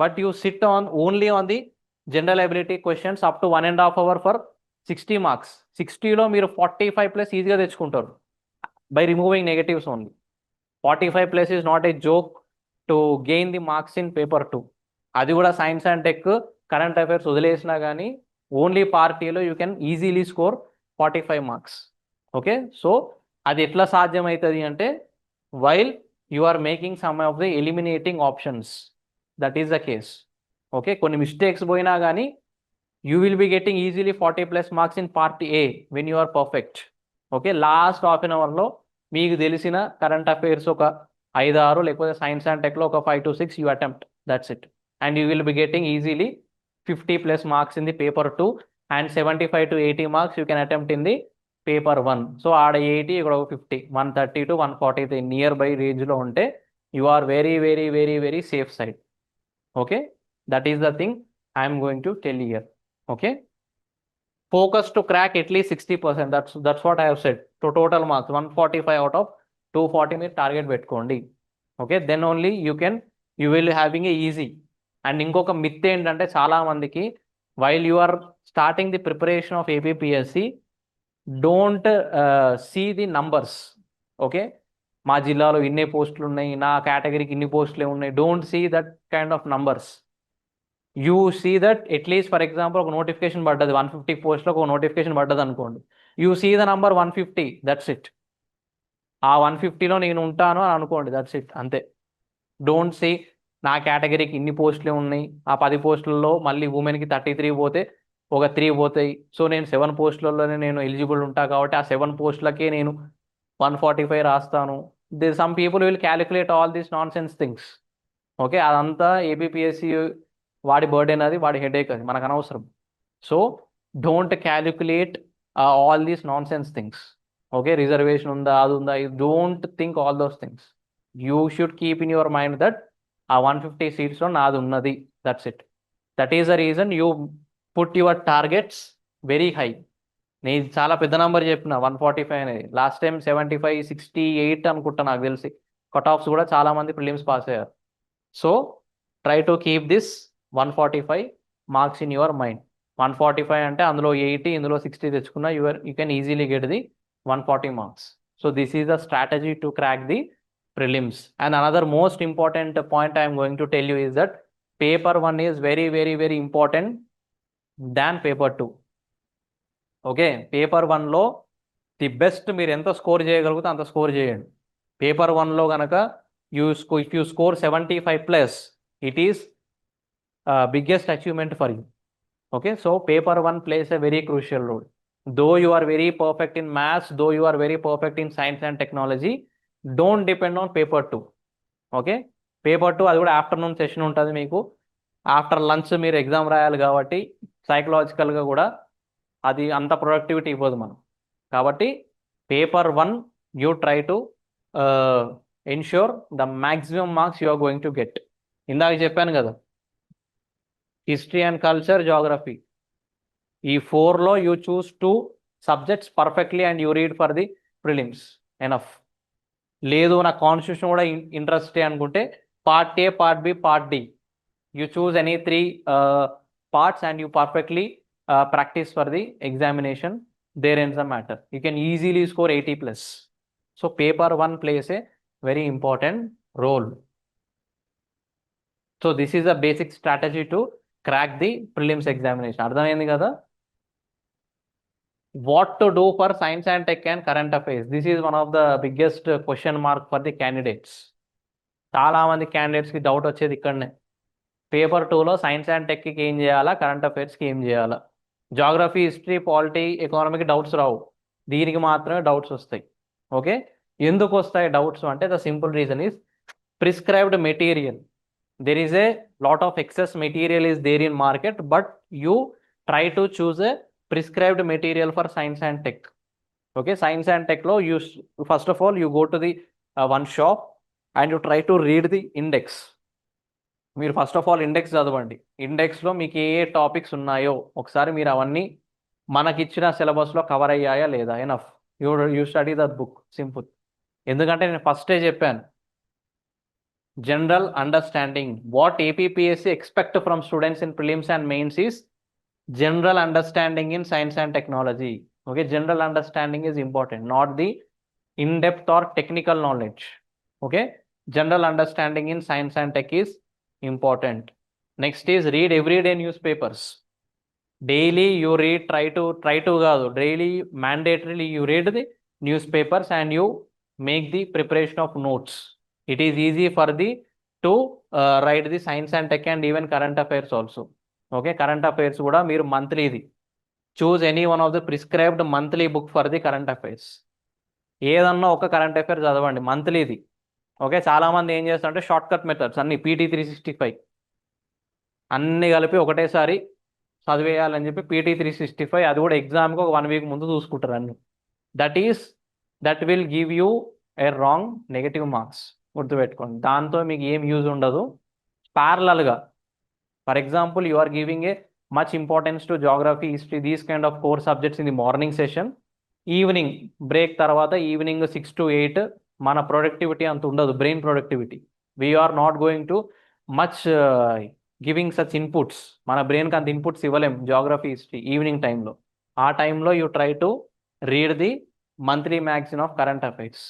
but you sit on only on the general ability questions up to 1.5 hour for 60 marks. 60లో మీరు 45+ ఈజీగా తెచ్చుకుంటారు by removing negatives only. 45+ is not a joke to gain the marks in paper 2. అది కూడా science and tech, current affairs వదిలేసినా కానీ only part ఏలో you can easily score 45 marks. Okay, so అది ఎట్లా సాధ్యమవుతుంది అంటే, while you are making some of the eliminating options, that is the case. Okay, కొన్ని మిస్టేక్స్ పోయినా కానీ you will be getting easily 40+ marks in part A when you are perfect. Okay, last half an అవర్లో మీకు తెలిసిన current affairs ఒక 5-6, లేకపోతే science and టెక్లో ఒక 5 to 6 you attempt, that's it, and you will be getting easily 50+ marks in the paper 2, and 75 to 80 marks you can attempt in the paper 1. So ఆడ 80, ఇక్కడ ఒక 50, 130 to 140 near by రేంజ్లో ఉంటే you are very very very very safe side. Okay, that is the thing I'm going to tell here. Okay, focus to crack at least 60%, that's what I have said. To total marks 145 out of 240 మీరు target పెట్టుకోండి. Okay, then only you will having a easy. And ఇంకొక myth ఏంటంటే, చాలామందికి while you are starting the preparation of APPSC, don't see the numbers. Okay, మా జిల్లాలో ఇన్ని పోస్టులు ఉన్నాయి, నా కేటగిరీకి ఇన్ని పోస్టులే ఉన్నాయి, don't see that kind of numbers. You see that at least, for example ఒక నోటిఫికేషన్ పడ్డది 150 పోస్టులకు, ఒక నోటిఫికేషన్ పడ్డది అనుకోండి, you see the number 150, that's it. ఆ 150లో నేను ఉంటాను అని అనుకోండి, దట్స్ ఇట్, అంతే. డోంట్ సీ నా కేటగిరీకి ఇన్ని పోస్టులే ఉన్నాయి, ఆ 10 పోస్టులలో మళ్ళీ ఉమెన్కి 33 పోతే ఒక 3 పోతాయి, సో నేను 7 పోస్టులలోనే నేను ఎలిజిబుల్ ఉంటా కాబట్టి ఆ 7 పోస్టులకే నేను 145 రాస్తాను. Some people will calculate all these non sense things. Okay, అదంతా ఏపీపీఎస్సి వాడి బర్డెన్, అది వాడి హెడేక్, అది మనకు అనవసరం. So don't calculate all these non sense things. Okay, reservation ఉందా, అది ఉందా, don't think all those things. You should keep in your mind that ఆ 150 సీట్స్లో నాది ఉన్నది, that's it. That is the reason you put your targets very high. నేను చాలా పెద్ద number చెప్పిన 145 అనేది. లాస్ట్ టైం 75, 68 అనుకుంటా నాకు తెలిసి. కట్ ఆఫ్స్ కూడా చాలామంది ప్రిలిమ్స్ పాస్ అయ్యారు. So try to keep this 145 marks in your mind. 145 అంటే అందులో 80, ఇందులో 60 తెచ్చుకున్నా you can easily get the 140 marks. So this is the strategy to crack the prelims. And another most important point I am going to tell you is that paper 1 is very, very, very important than paper 2. ఓకే, paper 1లో the best మీరు ఎంత score చేయగలిగితే అంత score చేయండి. Paper 1లో కనుక if you score 75+, it is biggest achievement for you. Okay, so paper 1 plays a very crucial role. Though you are very perfect in maths, though you are very perfect in science and technology, don't depend on paper 2. ఓకే, paper 2 అది కూడా afternoon session ఉంటుంది మీకు. After lunch మీరు exam రాయాలి కాబట్టి సైకలాజికల్గా కూడా అది అంత ప్రొడక్టివిటీ ఇవ్వదు మనం. కాబట్టి paper 1 you try to ensure the maximum marks you are going to get. ఇందాక చెప్పాను కదా, హిస్టరీ అండ్ కల్చర్, జాగ్రఫీ, ఈ 4లో you choose 2 subjects perfectly and you read for the prelims enough. లేదు నాకు కాన్స్టిట్యూషన్ కూడా ఇంట్రెస్టే అనుకుంటే part A, part B, part D, you choose any 3 parts and you perfectly practice for the examination. There ends the matter. You can easily score 80+. So paper 1 plays a very important role. So this is a basic strategy to crack the prelims examination. అర్థమైంది కదా? What to do for science and tech and current affairs? This is one of the biggest question mark for the candidates. చాలా మంది క్యాండిడేట్స్కి doubt వచ్చేది ఇక్కడనే. Paper 2లో science and టెక్కి ఏం చేయాలా, కరెంట్ అఫైర్స్కి ఏం చేయాలా, జాగ్రఫీ, హిస్టరీ, పాలిటీ, ఎకానమీకి డౌట్స్ రావు, దీనికి మాత్రమే డౌట్స్ వస్తాయి. ఓకే, ఎందుకు వస్తాయి డౌట్స్ అంటే the simple reason is prescribed material. there is a lot of excess material is there in market, but you try to choose a prescribed material for science and tech. Okay, science and tech lo you first of all you go to the one shop and you try to read the index. మీరు first of all index చదవండి. ఇండెక్స్లో మీకు ఏ topics ఉన్నాయో ఒకసారి మీరు అవన్నీ మనకిచ్చిన సిలబస్లో cover అయ్యాయా లేదా, enough you study that book, simple. ఎందుకంటే నేను ఫస్టే చెప్పాను, general understanding. What APPSC expect from students in prelims and mains is general understanding in science and technology. Okay, general understanding is important, not the in depth or technical knowledge. Okay, general understanding in science and tech is important. Next is read everyday newspapers. Daily you read, try to కాదు, daily mandatorily you read the newspapers and you make the preparation of notes. It is easy for the to write the science and tech and even current affairs also. Okay, current affairs కూడా మీరు మంత్లీది choose any one of the prescribed monthly book for the current affairs. ఏదన్నా ఒక current affair చదవండి మంత్లీది. Okay, చాలామంది ఏం చేస్తారంటే short cut methods అన్ని PT 365 అన్నీ కలిపి ఒకటేసారి చదివేయాలని చెప్పి PT 365, అది కూడా ఎగ్జామ్కి ఒక 1 week ముందు చూసుకుంటారు అన్ని. That will give you a wrong negative marks, గుర్తుపెట్టుకోండి. దాంతో మీకు ఏం యూజ్ ఉండదు. ప్యారలల్గా for example you are giving a much importance to geography, history, these kind of 4 subjects in the morning session. Evening break తర్వాత ఈవినింగ్ 6 to 8 మన productivity అంత ఉండదు, brain productivity. We're not going to much giving such inputs, మన బ్రెయిన్కి అంత inputs ఇవ్వలేం geography, history evening టైంలో. ఆ టైంలో you try to read the monthly magazine of current affairs.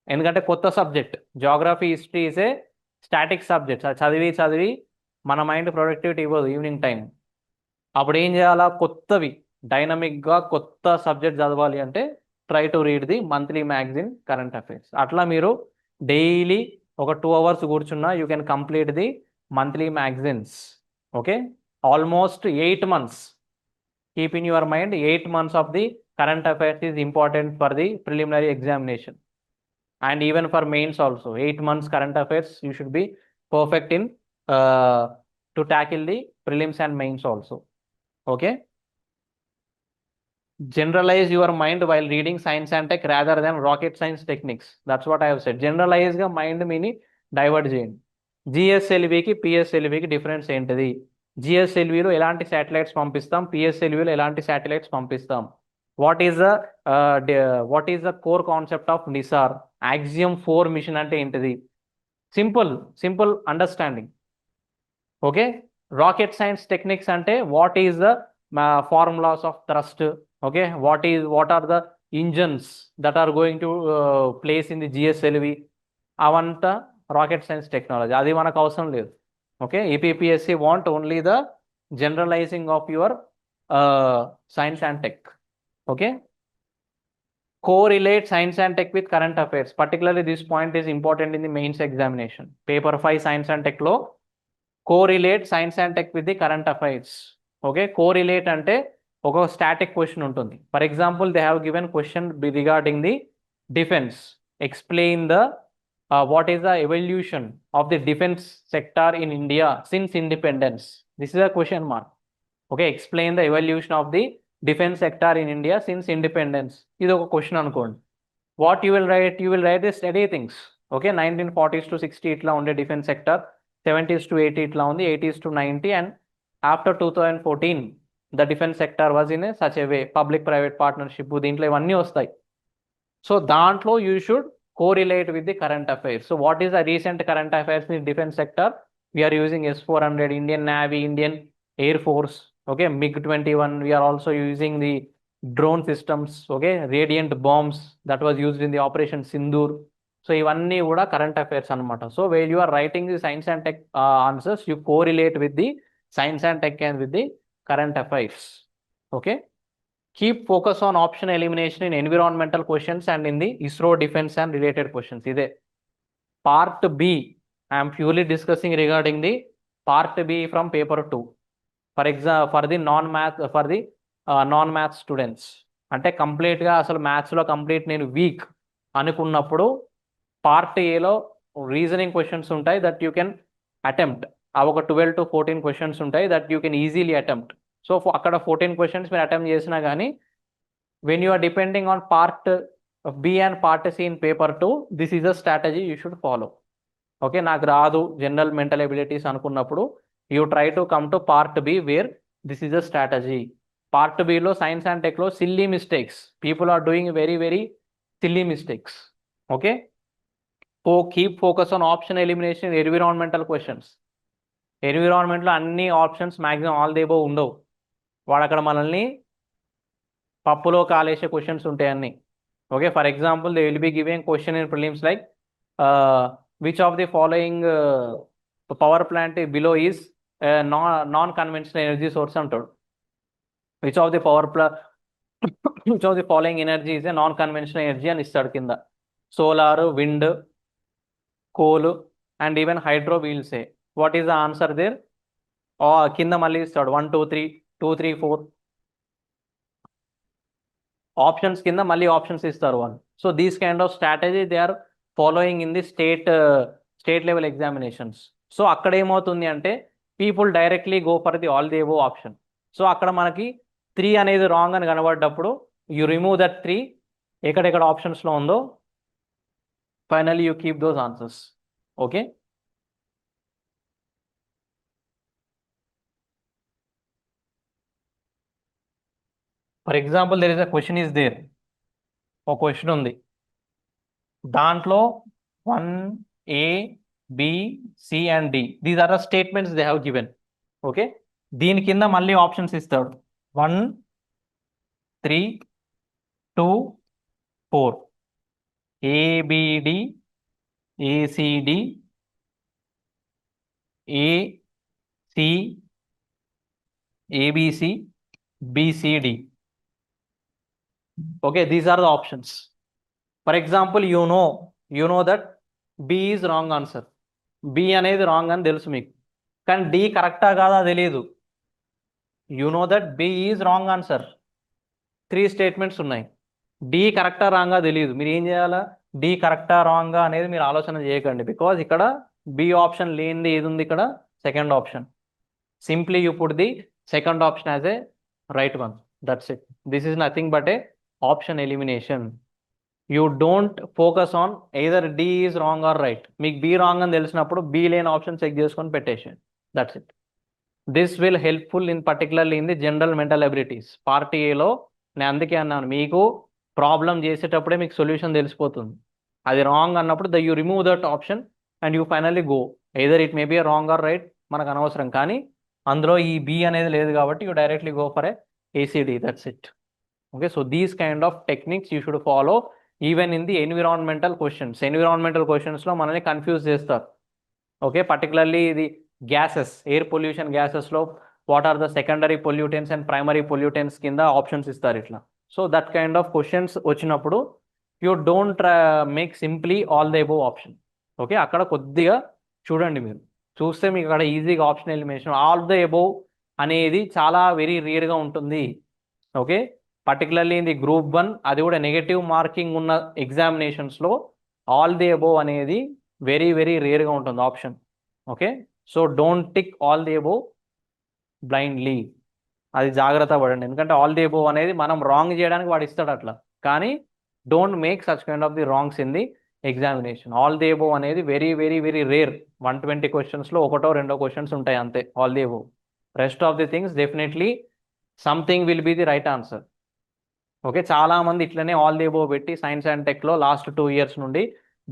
ఎందుకంటే కొత్త subject, geography, history is a static subjects, అది చదివి మన మైండ్ ప్రొడక్టివిటీ ఇవ్వదు ఈవినింగ్ టైం. అప్పుడు ఏం చేయాలా, కొత్తవి డైనమిక్గా కొత్త సబ్జెక్ట్ చదవాలి అంటే try to read the monthly magazine current affairs. అట్లా మీరు డైలీ ఒక 2 hours కూర్చున్నా you can complete the monthly magazines. Okay, almost 8 months. Keep in your mind 8 months of the current affairs is important for the preliminary examination and even for mains also. 8 months current affairs you should be perfect in to tackle the prelims and mains also. Okay, generalize your mind while reading science and tech rather than rocket science techniques. That's what I have said. Generalize గా mind మీని divert చేయండి. జిఎస్ఎల్వికి పిఎస్ఎల్వికి difference ఏంటిది, జిఎస్ఎల్విలో ఎలాంటి satellites పంపిస్తాం, పిఎస్ఎల్విలో ఎలాంటి satellites పంపిస్తాం, what is the core concept of NISAR, Axiom 4 mission అంటే ఏంటిది, simple understanding. Okay, rocket science techniques అంటే what is the formulas of thrust. Okay, what are the engines that are going to place in the GSLV, అవంతా rocket science technology, అది మనకు అవసరం లేదు. Okay, APPSC want only the generalising of your science and tech. Okay, correlate science and tech with current affairs. Particularly, this point is important in the mains examination. Paper 5 science and tech లో correlate science and tech with the current affairs. Okay, correlate అంటే ఒక static question ఉంటుంది. For example, they have given question regarding the defence. Explain the what is the evolution of the defense sector in India since independence. This is a question mark. Okay, explain the evolution of the defense sector in India since independence. ఇది ఒక question అనుకోండి. What you will write? You will write the study things. Okay, 1940s to 60 ఇట్లా ఉండే defence sector, 70s to 80 ఇట్లా ఉంది, 80s to 90, and after 2014 the defence sector was in such a way, public private partnership, దీంట్లో ఇవన్నీ వస్తాయి. So దాంట్లో you should correlate with the current affairs. So what is the recent current affairs in defense sector? We are using S-400, Indian Navy, Indian Air Force. Okay, MiG-21. We are also using the drone systems. Okay, radiant bombs that was used in the Operation Sindoor. So ivanni kuda current affairs anamata. So while you are writing the science and tech answers, you correlate with the science and tech and with the current affairs. Okay, keep focus on option elimination in environmental questions and in the ISRO defense and related questions. Ide part B. I am purely discussing regarding the part B from paper 2. For example, for the non-math students, అంటే కంప్లీట్గా అసలు మ్యాథ్స్లో complete నేను week అనుకున్నప్పుడు part ఏలో reasoning questions ఉంటాయి that you can attempt. అవి ఒక 12 to 14 క్వశ్చన్స్ ఉంటాయి that you can easily attempt. So అక్కడ 14 క్వశ్చన్స్ మీరు అటెంప్ట్ చేసినా కానీ when you are depending on part B and part C in paper 2, this is a strategy you should follow. Okay, నాకు రాదు general mental abilities అనుకున్నప్పుడు you try to come to part B where this is a strategy. Part B లో science and tech లో silly mistakes, people are doing very very silly mistakes. Okay, keep focus on option elimination, environmental questions. ఎన్విరాన్మెంట్లో అన్ని options maximum all they above ఉండవు. వాడు అక్కడ మనల్ని పప్పులో కాలేసే క్వశ్చన్స్ ఉంటాయి అన్ని. Okay, for example they will be giving question in prelims like which of the following power plant below is non conventional energy source అంటాడు. Which of the which of the following energy is a non conventional energy అని ఇస్తాడు కింద. Solar, wind, coal and even hydro. We'll say what is the answer there. కింద మళ్ళీ ఇస్తాడు 1 2 3 2 3 4 options కింద మళ్ళీ options ఇస్తారు వాళ్ళు. So these kind of strategy they are following in the state level examinations. So అక్కడ ఏమవుతుంది అంటే people directly go for the all the above option. So అక్కడ మనకి 3 అనేది రాంగ్ అని కనబడ్డప్పుడు యూ రిమూవ్ దట్ 3 ఎక్కడెక్కడ ఆప్షన్స్లో ఉందో, finally you keep those answers. Okay, for example there is a question is there. ఒక క్వశ్చన్ ఉంది, దాంట్లో 1 A B C and D, these are the statements they have given. Okay, దీని కింద మళ్ళీ options ఇస్తాడు 1 3 2 4 ABD ACD AC ABC BCD. Okay, these are the options. For example, you know that B is wrong answer. B అనేది wrong అని తెలుసు మీకు, కానీ D కరెక్టా కాదా తెలియదు. You know that B is wrong answer. 3 statements ఉన్నాయి, D కరెక్టా రాంగా తెలియదు. మీరు ఏం చేయాలా? D కరెక్టా రాంగా అనేది మీరు ఆలోచన చేయకండి, బికాజ్ ఇక్కడ B ఆప్షన్ లేనిది ఏది ఉంది? ఇక్కడ second option. Simply you put the second option as a right one. That's it. This is nothing but a option elimination. You don't focus on either D is wrong or right. మీకు B wrong అని తెలిసినప్పుడు B లేని option check చేసుకొని పెట్టేసేయండి. That's it. This will helpful in particularly in the general mental abilities. Part ఏలో నేను అందుకే అన్నాను, మీకు ప్రాబ్లం చేసేటప్పుడే మీకు సొల్యూషన్ తెలిసిపోతుంది. అది రాంగ్ అన్నప్పుడు you remove that option and you finally go. Either it may be wrong or right, మనకు అనవసరం. కానీ అందులో ఈ B అనేది లేదు కాబట్టి you directly go for a ACD. That's it. Okay, so these kind of techniques you should follow even in the environmental క్వశ్చన్స్లో మనల్ని కన్ఫ్యూజ్ చేస్తారు. ఓకే, పర్టికులర్లీ ఇది గ్యాసెస్, ఎయిర్ పొల్యూషన్ గ్యాసెస్లో what are the secondary pollutants and primary pollutants కింద options ఇస్తారు ఇట్లా. So that kind of questions వచ్చినప్పుడు you don't make simply all the above option. Okay, అక్కడ కొద్దిగా చూడండి, మీరు చూస్తే మీకు అక్కడ ఈజీగా option elimination all the above అనేది చాలా వెరీ రేర్గా ఉంటుంది. Okay, particularly in the Group-1, అది కూడా నెగటివ్ మార్కింగ్ ఉన్న ఎగ్జామినేషన్స్లో ఆల్ ది అబోవ్ అనేది వెరీ వెరీ రేర్గా ఉంటుంది option. Okay, so don't tick all the above blindly, అది జాగ్రత్త పడండి. ఎందుకంటే ఆల్ ది అబోవ్ అనేది మనం రాంగ్ చేయడానికి వాడు ఇస్తాడు అట్లా, కానీ don't make such kind of the wrongs in the examination. All the above అనేది వెరీ వెరీ వెరీ రేర్. 120 క్వశ్చన్స్లో ఒకటో రెండో క్వశ్చన్స్ ఉంటాయి అంతే all the above. Rest of the things definitely something will be the right answer. Okay, చాలా మంది ఇట్లనే all the above పెట్టి science and టెక్లో last 2 years నుండి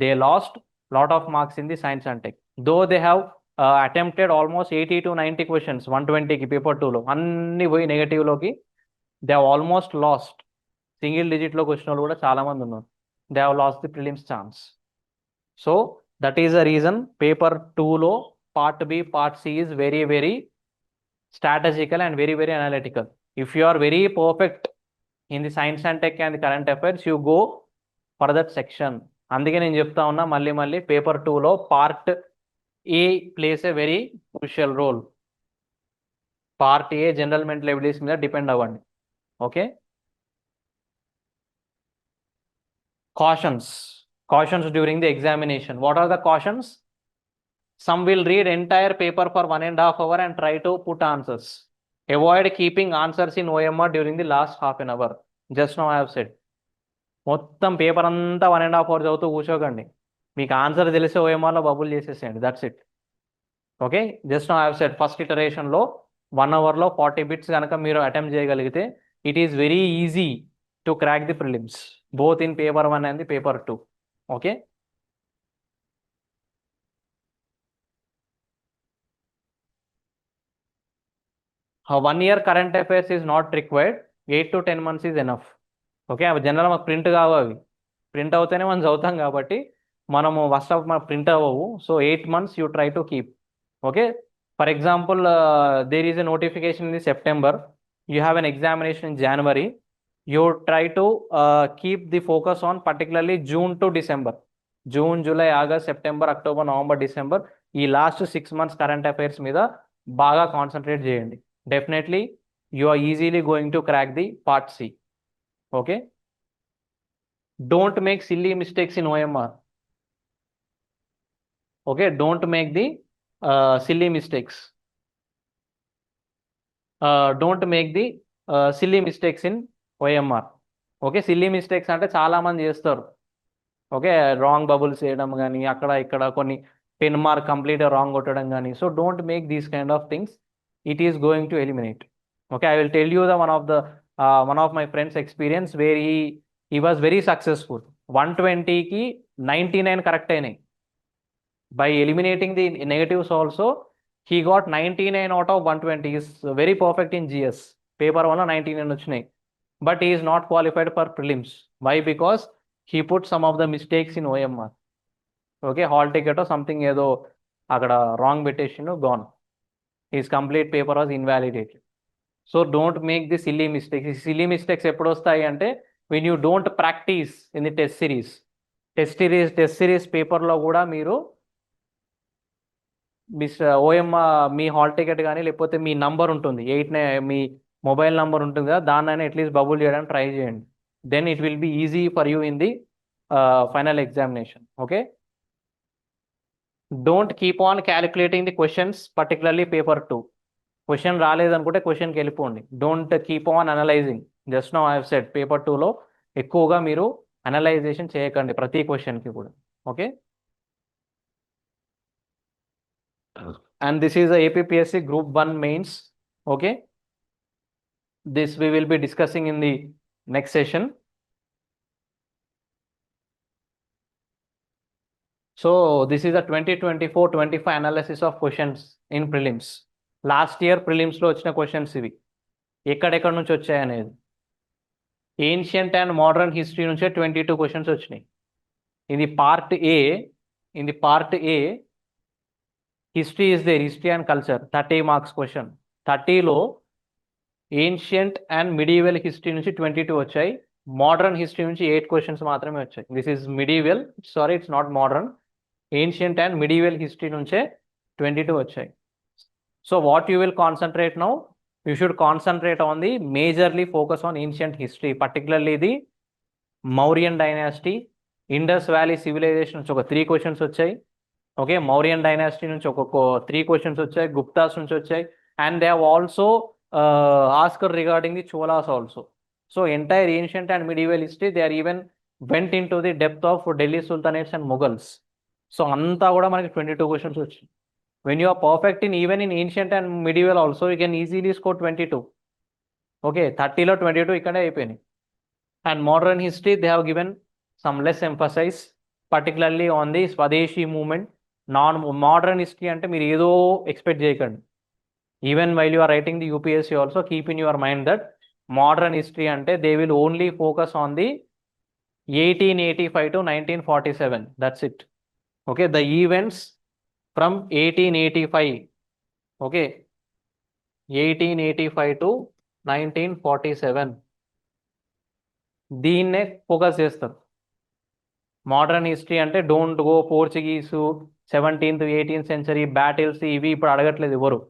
they last lot of marks in the science and tech. Though they have attempted almost 80 to 90 questions 120కి paper 2లో అన్ని పోయి నెగటివ్లోకి they have almost lost. Single డిజిట్లోకి వచ్చిన వాళ్ళు కూడా చాలా మంది ఉన్నారు. They have lost the prelims chance. So that is the reason paper 2లో part B part C is very very strategical and very very analytical. If you are very perfect in the science and tech and the current affairs, you go for that section. అందుకే నేను చెప్తా ఉన్నా మళ్ళీ paper 2లో part A plays a very crucial role. Part A general mental abilities మీద depend అవ్వండి. Okay, cautions during the examination. What are the cautions? Some will read entire paper for 1.5 hours and try to put answers. Avoid keeping answers in OMR during the last half an hour. Just now I have said. మొత్తం paper అంతా 1.5 hours చదువుతూ కూర్చోకండి. మీకు answer తెలిసే ఓఎంఆర్లో bubble చేసేసేయండి, that's it. Okay, just now I have said first ఇటరేషన్లో 1 hourలో 40 bits కనుక మీరు అటెంప్ట్ చేయగలిగితే it is very easy to crack the prelims both in paper 1 and the paper 2. Okay, a 1 year current affairs is not required. 8 to 10 months is enough. Okay, అవి general మాకు print కావు, అవి print అవుతేనే మనం చదువుతాం కాబట్టి మనము ఫస్ట్ ఆఫ్ మన ప్రింట్ అవ్వవు. So 8 months you try to keep. Okay, for example there is a notification in the September, you have an examination in January, you try to keep the focus on particularly June to December. June, July, August, September, October, November, December, ఈ last 6 months current affairs మీద బాగా concentrate చేయండి. Definitely you are easily going to crack the part C. Okay, don't make silly mistakes in OMR. Okay, don't make the silly mistakes. Don't make the silly mistakes in OMR. Okay, silly mistakes అంటే చాలా మంది చేస్తారు. Okay, wrong bubbles చేయడం కానీ, అక్కడ ఇక్కడ కొన్ని pen mark కంప్లీట్గా రాంగ్ కొట్టడం కానీ. So don't make these kind of things. It is going to eliminate. Okay, I will tell you the one of my friends experience where he was very successful. 120కి 99 correct అయినాయి. By eliminating the negatives also, he got 99 out of 120. He is very perfect in GS. Paper 1లో 99 వచ్చినాయి. But he is not qualified for prelims. Why? Because he put some of the mistakes in OMR. Okay, hall ticket or something ఏదో అక్కడ wrong పెట్టేసిండు, gone. His complete paper was invalidated. So don't make the silly mistakes. Silly mistakes ఎప్పుడు వస్తాయి అంటే when you don't practice in the test series పేపర్లో కూడా మీరు మీ hall ticket కానీ లేకపోతే మీ నంబర్ ఉంటుంది 8 మీ మొబైల్ నంబర్ ఉంటుంది కదా, దాన్నైనా అట్లీస్ట్ బబుల్ చేయడానికి ట్రై చేయండి. Then it will be easy for you in the final examination. Okay, don't keep on calculating the questions, particularly paper 2. Question రాలేదనుకుంటే క్వశ్చన్కి వెళ్ళిపోండి. Don't keep on analysing. Just now I have said paper 2లో ఎక్కువగా మీరు analysation చేయకండి ప్రతి క్వశ్చన్కి కూడా. Okay, and this is APPSC Group-1 mains. Okay, this we will be discussing in the next session. So this is a 2024-25 analysis of questions in prelims. Last year ప్రిలిమ్స్లో వచ్చిన questions ఇవి, ఎక్కడెక్కడ నుంచి వచ్చాయనేది. ఏన్షియంట్ అండ్ మోడర్న్ హిస్టరీ నుంచే 22 questions వచ్చినాయి. ఇది part A. History is there, history and culture 30 marks question. 30లో ఏన్షియంట్ అండ్ మిడివల్ హిస్టరీ నుంచి 22 వచ్చాయి. మోడర్న్ హిస్టరీ నుంచి 8 క్వశ్చన్స్ మాత్రమే వచ్చాయి. This is medieval, sorry it's not modern. Ancient and medieval history నుంచే 22 వచ్చాయి. So what you will concentrate now? You should concentrate on the majorly focus on ancient history, particularly the Mauryan dynasty, Indus Valley civilization నుంచి ఒక 3 questions వచ్చాయి. Okay, Mauryan dynasty నుంచి ఒక 3 questions వచ్చాయి, గుప్తాస్ నుంచి వచ్చాయి, and they have also asked regarding the Cholas also. So entire ancient and medieval history they are even went in to the depth of Delhi sultanates and Mughals. So అంతా కూడా మనకి 22 క్వశ్చన్స్ వచ్చాయి. When you are perfect in even in ancient and medieval also, you can easily score 22. Okay, 30లో 22 ఇక్కడే అయిపోయినాయి. And modern history, they have given some less emphasis, particularly on the స్వదేశీ movement. Non-modern history అంటే మీరు ఏదో expect చేయకండి. Even while you are writing the UPSC also, keep in your mind that modern history అంటే they will only focus on the 1885 to 1947. That's it. Okay, the events from 1885, okay, 1885 to 1947, దీన్నే focus చేస్తారు. Modern history అంటే don't go Portuguese 17th 18th century battles ఇవి ఇప్పుడు అడగట్లేదు ఎవరు.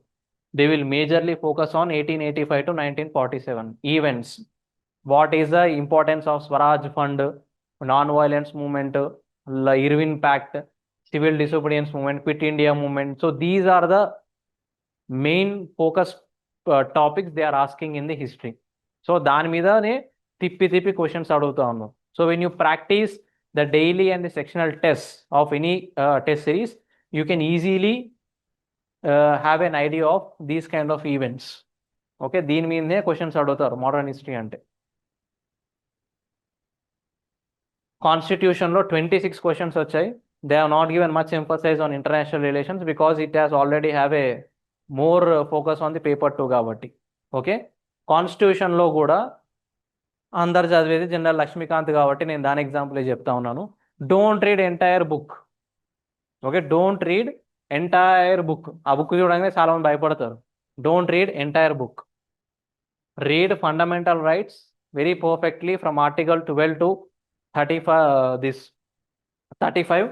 They will majorly focus on 1885 to 1947 events. What is the importance of Swaraj fund, non violence movement, Irwin pact, civil disobedience movement, quit India movement. So these are the main focus topics they are asking in the history. So దాని మీదనే తిప్పి questions అడుగుతా ఉన్నాం. So when you practice the daily and the sectional tests of any test series, you can easily have an idea of these kind of events. Okay, దీని మీదనే questions అడుగుతారు modern history అంటే. కాన్స్టిట్యూషన్లో 26 క్వశ్చన్స్ వచ్చాయి. They have not given much emphasis on international relations because it has already have a more focus on the paper 2 కాబట్టి. Okay, కాన్స్టిట్యూషన్లో కూడా అందరు చదివేది జనరల్ లక్ష్మీకాంత్ కాబట్టి నేను దాని ఎగ్జాంపుల్ చెప్తా ఉన్నాను. Don't read entire book. Okay, don't read entire book. ఆ బుక్ చూడగానే చాలా మంది భయపడతారు. Don't read entire book. Read fundamental rights very perfectly from article 12 to 35.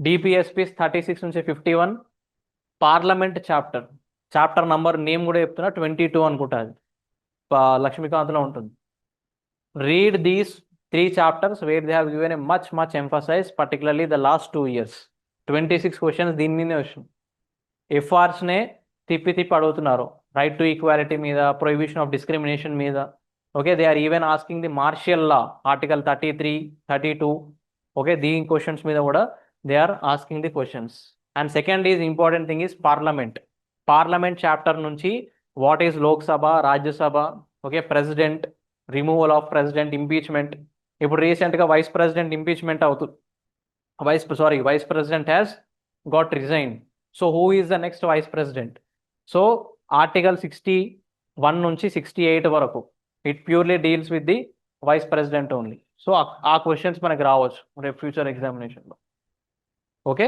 DPSPs 36 నుంచి 51. పార్లమెంట్ చాప్టర్ నంబర్ నేమ్ కూడా చెప్తున్నా 22 అనుకుంటా, అది లక్ష్మీకాంత్లో ఉంటుంది. Read these 3 chapters where they have given a much emphasize, particularly the last 2 years. 26 questions దీని మీదే వచ్చినాయి. ఎఫ్ఆర్స్నే తిప్పి అడుగుతున్నారు. రైట్ టు ఈక్వాలిటీ మీద, ప్రొహిబిషన్ ఆఫ్ డిస్క్రిమినేషన్ మీద. Okay, they are even asking the martial law article 33, 32. ఓకే, దీని క్వశ్చన్స్ మీద కూడా they are asking the questions. And second is important thing is parliament chapter nunchi what is Lok Sabha, Rajya Sabha, okay, president, removal of president, impeachment. Ippudu recent ga vice president impeachment avutu, vice president has got resigned. So who is the next vice president? So article 61 nunchi 68 varaku it purely deals with the vice president only. So aa questions manaku raavochu future examination lo. Okay,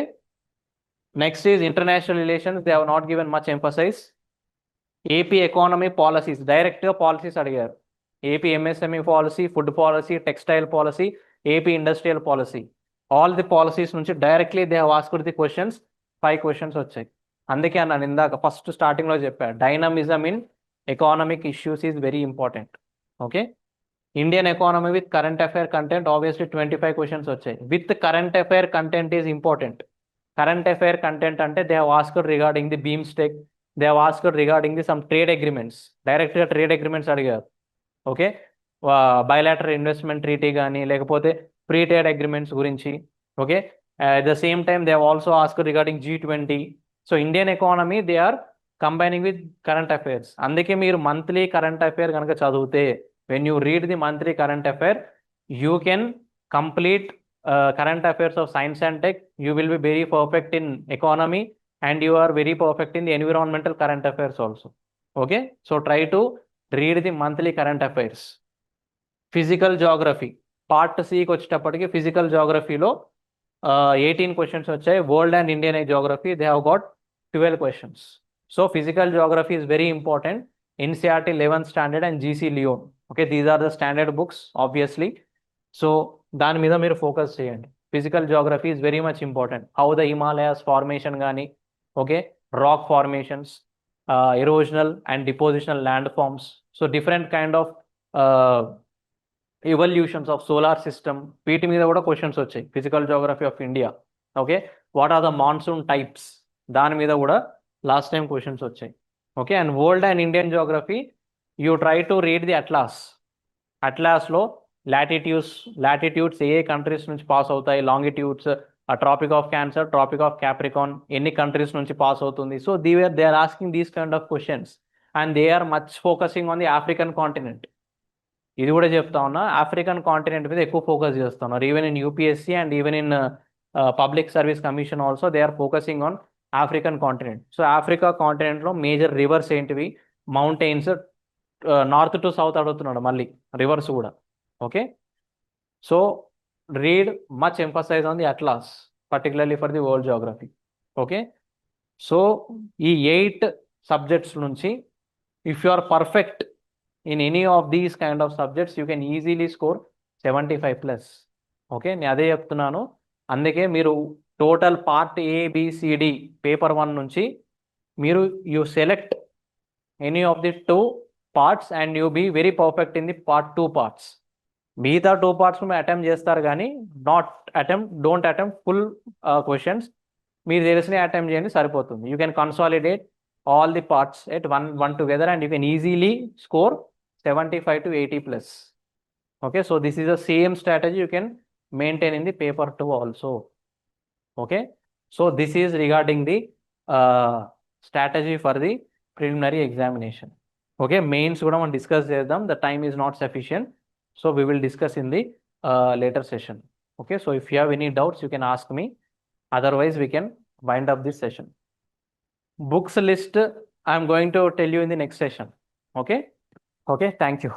next is international relations. They have not given much emphasis. AP economy policies, direct policies adigaru. AP MSME policy, food policy, textile policy, AP industrial policy. All the policies nunchi directly they have asked the questions. 5 questions వచ్చాయి. అందుకే అన్నాను ఇందాక first స్టార్టింగ్లో చెప్పా, dynamism in economic issues is very important. Okay, Indian economy with current affair content obviously 25 questions వచ్చాయి. With current affair content is important. Current affair content అంటే they have asked regarding the BIMSTEC, they have asked regarding the some trade agreements. డైరెక్ట్గా trade agreements అడిగారు. Okay, bilateral investment treaty కానీ లేకపోతే free trade agreements గురించి. Okay, at the same time they have also asked regarding G20. So Indian economy they are combining with current affairs. అందుకే మీరు monthly current affair కనుక చదివితే, when you read the monthly current affair, you can complete current affairs of science and tech. You will be very perfect in economy and you are very perfect in the environmental current affairs also. Okay, so try to read the monthly current affairs. Physical geography part సికి వచ్చేటప్పటికి physical జాగ్రఫీలో 18 questions వచ్చాయి. World and Indian geography they have got 12 questions. So physical geography is very important. NCERT 11th standard and GC Leon. Okay, these are the standard books obviously. So దాని మీద మీరు focus చేయండి. Physical geography is very much important. How the Himalayas formation కానీ, okay, rock formations, erosional and depositional landforms. So different kind of evolutions of solar system, వీటి మీద కూడా questions వచ్చాయి. Physical geography of India, okay, what are the monsoon types, దాని మీద కూడా last time questions వచ్చాయి. Okay, and world and Indian geography you try to read the అట్లాస్లో latitudes ఏ కంట్రీస్ నుంచి పాస్ అవుతాయి, longitudes, tropic of cancer, tropic of capricorn ఎన్ని countries నుంచి పాస్ అవుతుంది. So they are asking these kind of questions and they are much focusing on the African continent. ఇది కూడా చెప్తా ఉన్నా, ఆఫ్రికన్ కాంటినెంట్ మీద ఎక్కువ ఫోకస్ చేస్తున్నారు. Even in UPSC and even in public service commission also they are focusing on African continent. So Africa కాంటినెంట్లో major rivers ఏంటివి, mountains, north to south అడుగుతున్నాడు మళ్ళీ రివర్స్ కూడా. Okay, so read much emphasize on the atlas particularly for the world geography. Okay, so ఈ 8 subjects నుంచి if you are perfect in any of these kind of subjects you can easily score 75+. Okay, నేను అదే చెప్తున్నాను. అందుకే మీరు total part ABCD paper 1 నుంచి మీరు you select any of the 2 parts and you be very perfect in the part 2 parts. మిగతా 2 parts మీరు attempt చేస్తారు కానీ డోంట్ అటెంప్ట్ ఫుల్ క్వశ్చన్స్. మీరు తెలిసిన అటెంప్ట్ చేయండి సరిపోతుంది. You can consolidate all the parts at one together and you can easily score 75 to 80+. Okay, so this is the same strategy you can maintain in the paper 2 also. Okay, so this is regarding the strategy for the preliminary examination. Okay, mains kuda మనం discuss చేద్దాం. The time is not sufficient, so we will discuss in the later session. Okay, so if you have any doubts you can ask me, otherwise we can wind up this session. Books list I am going to tell you in the next session. Okay, thank you.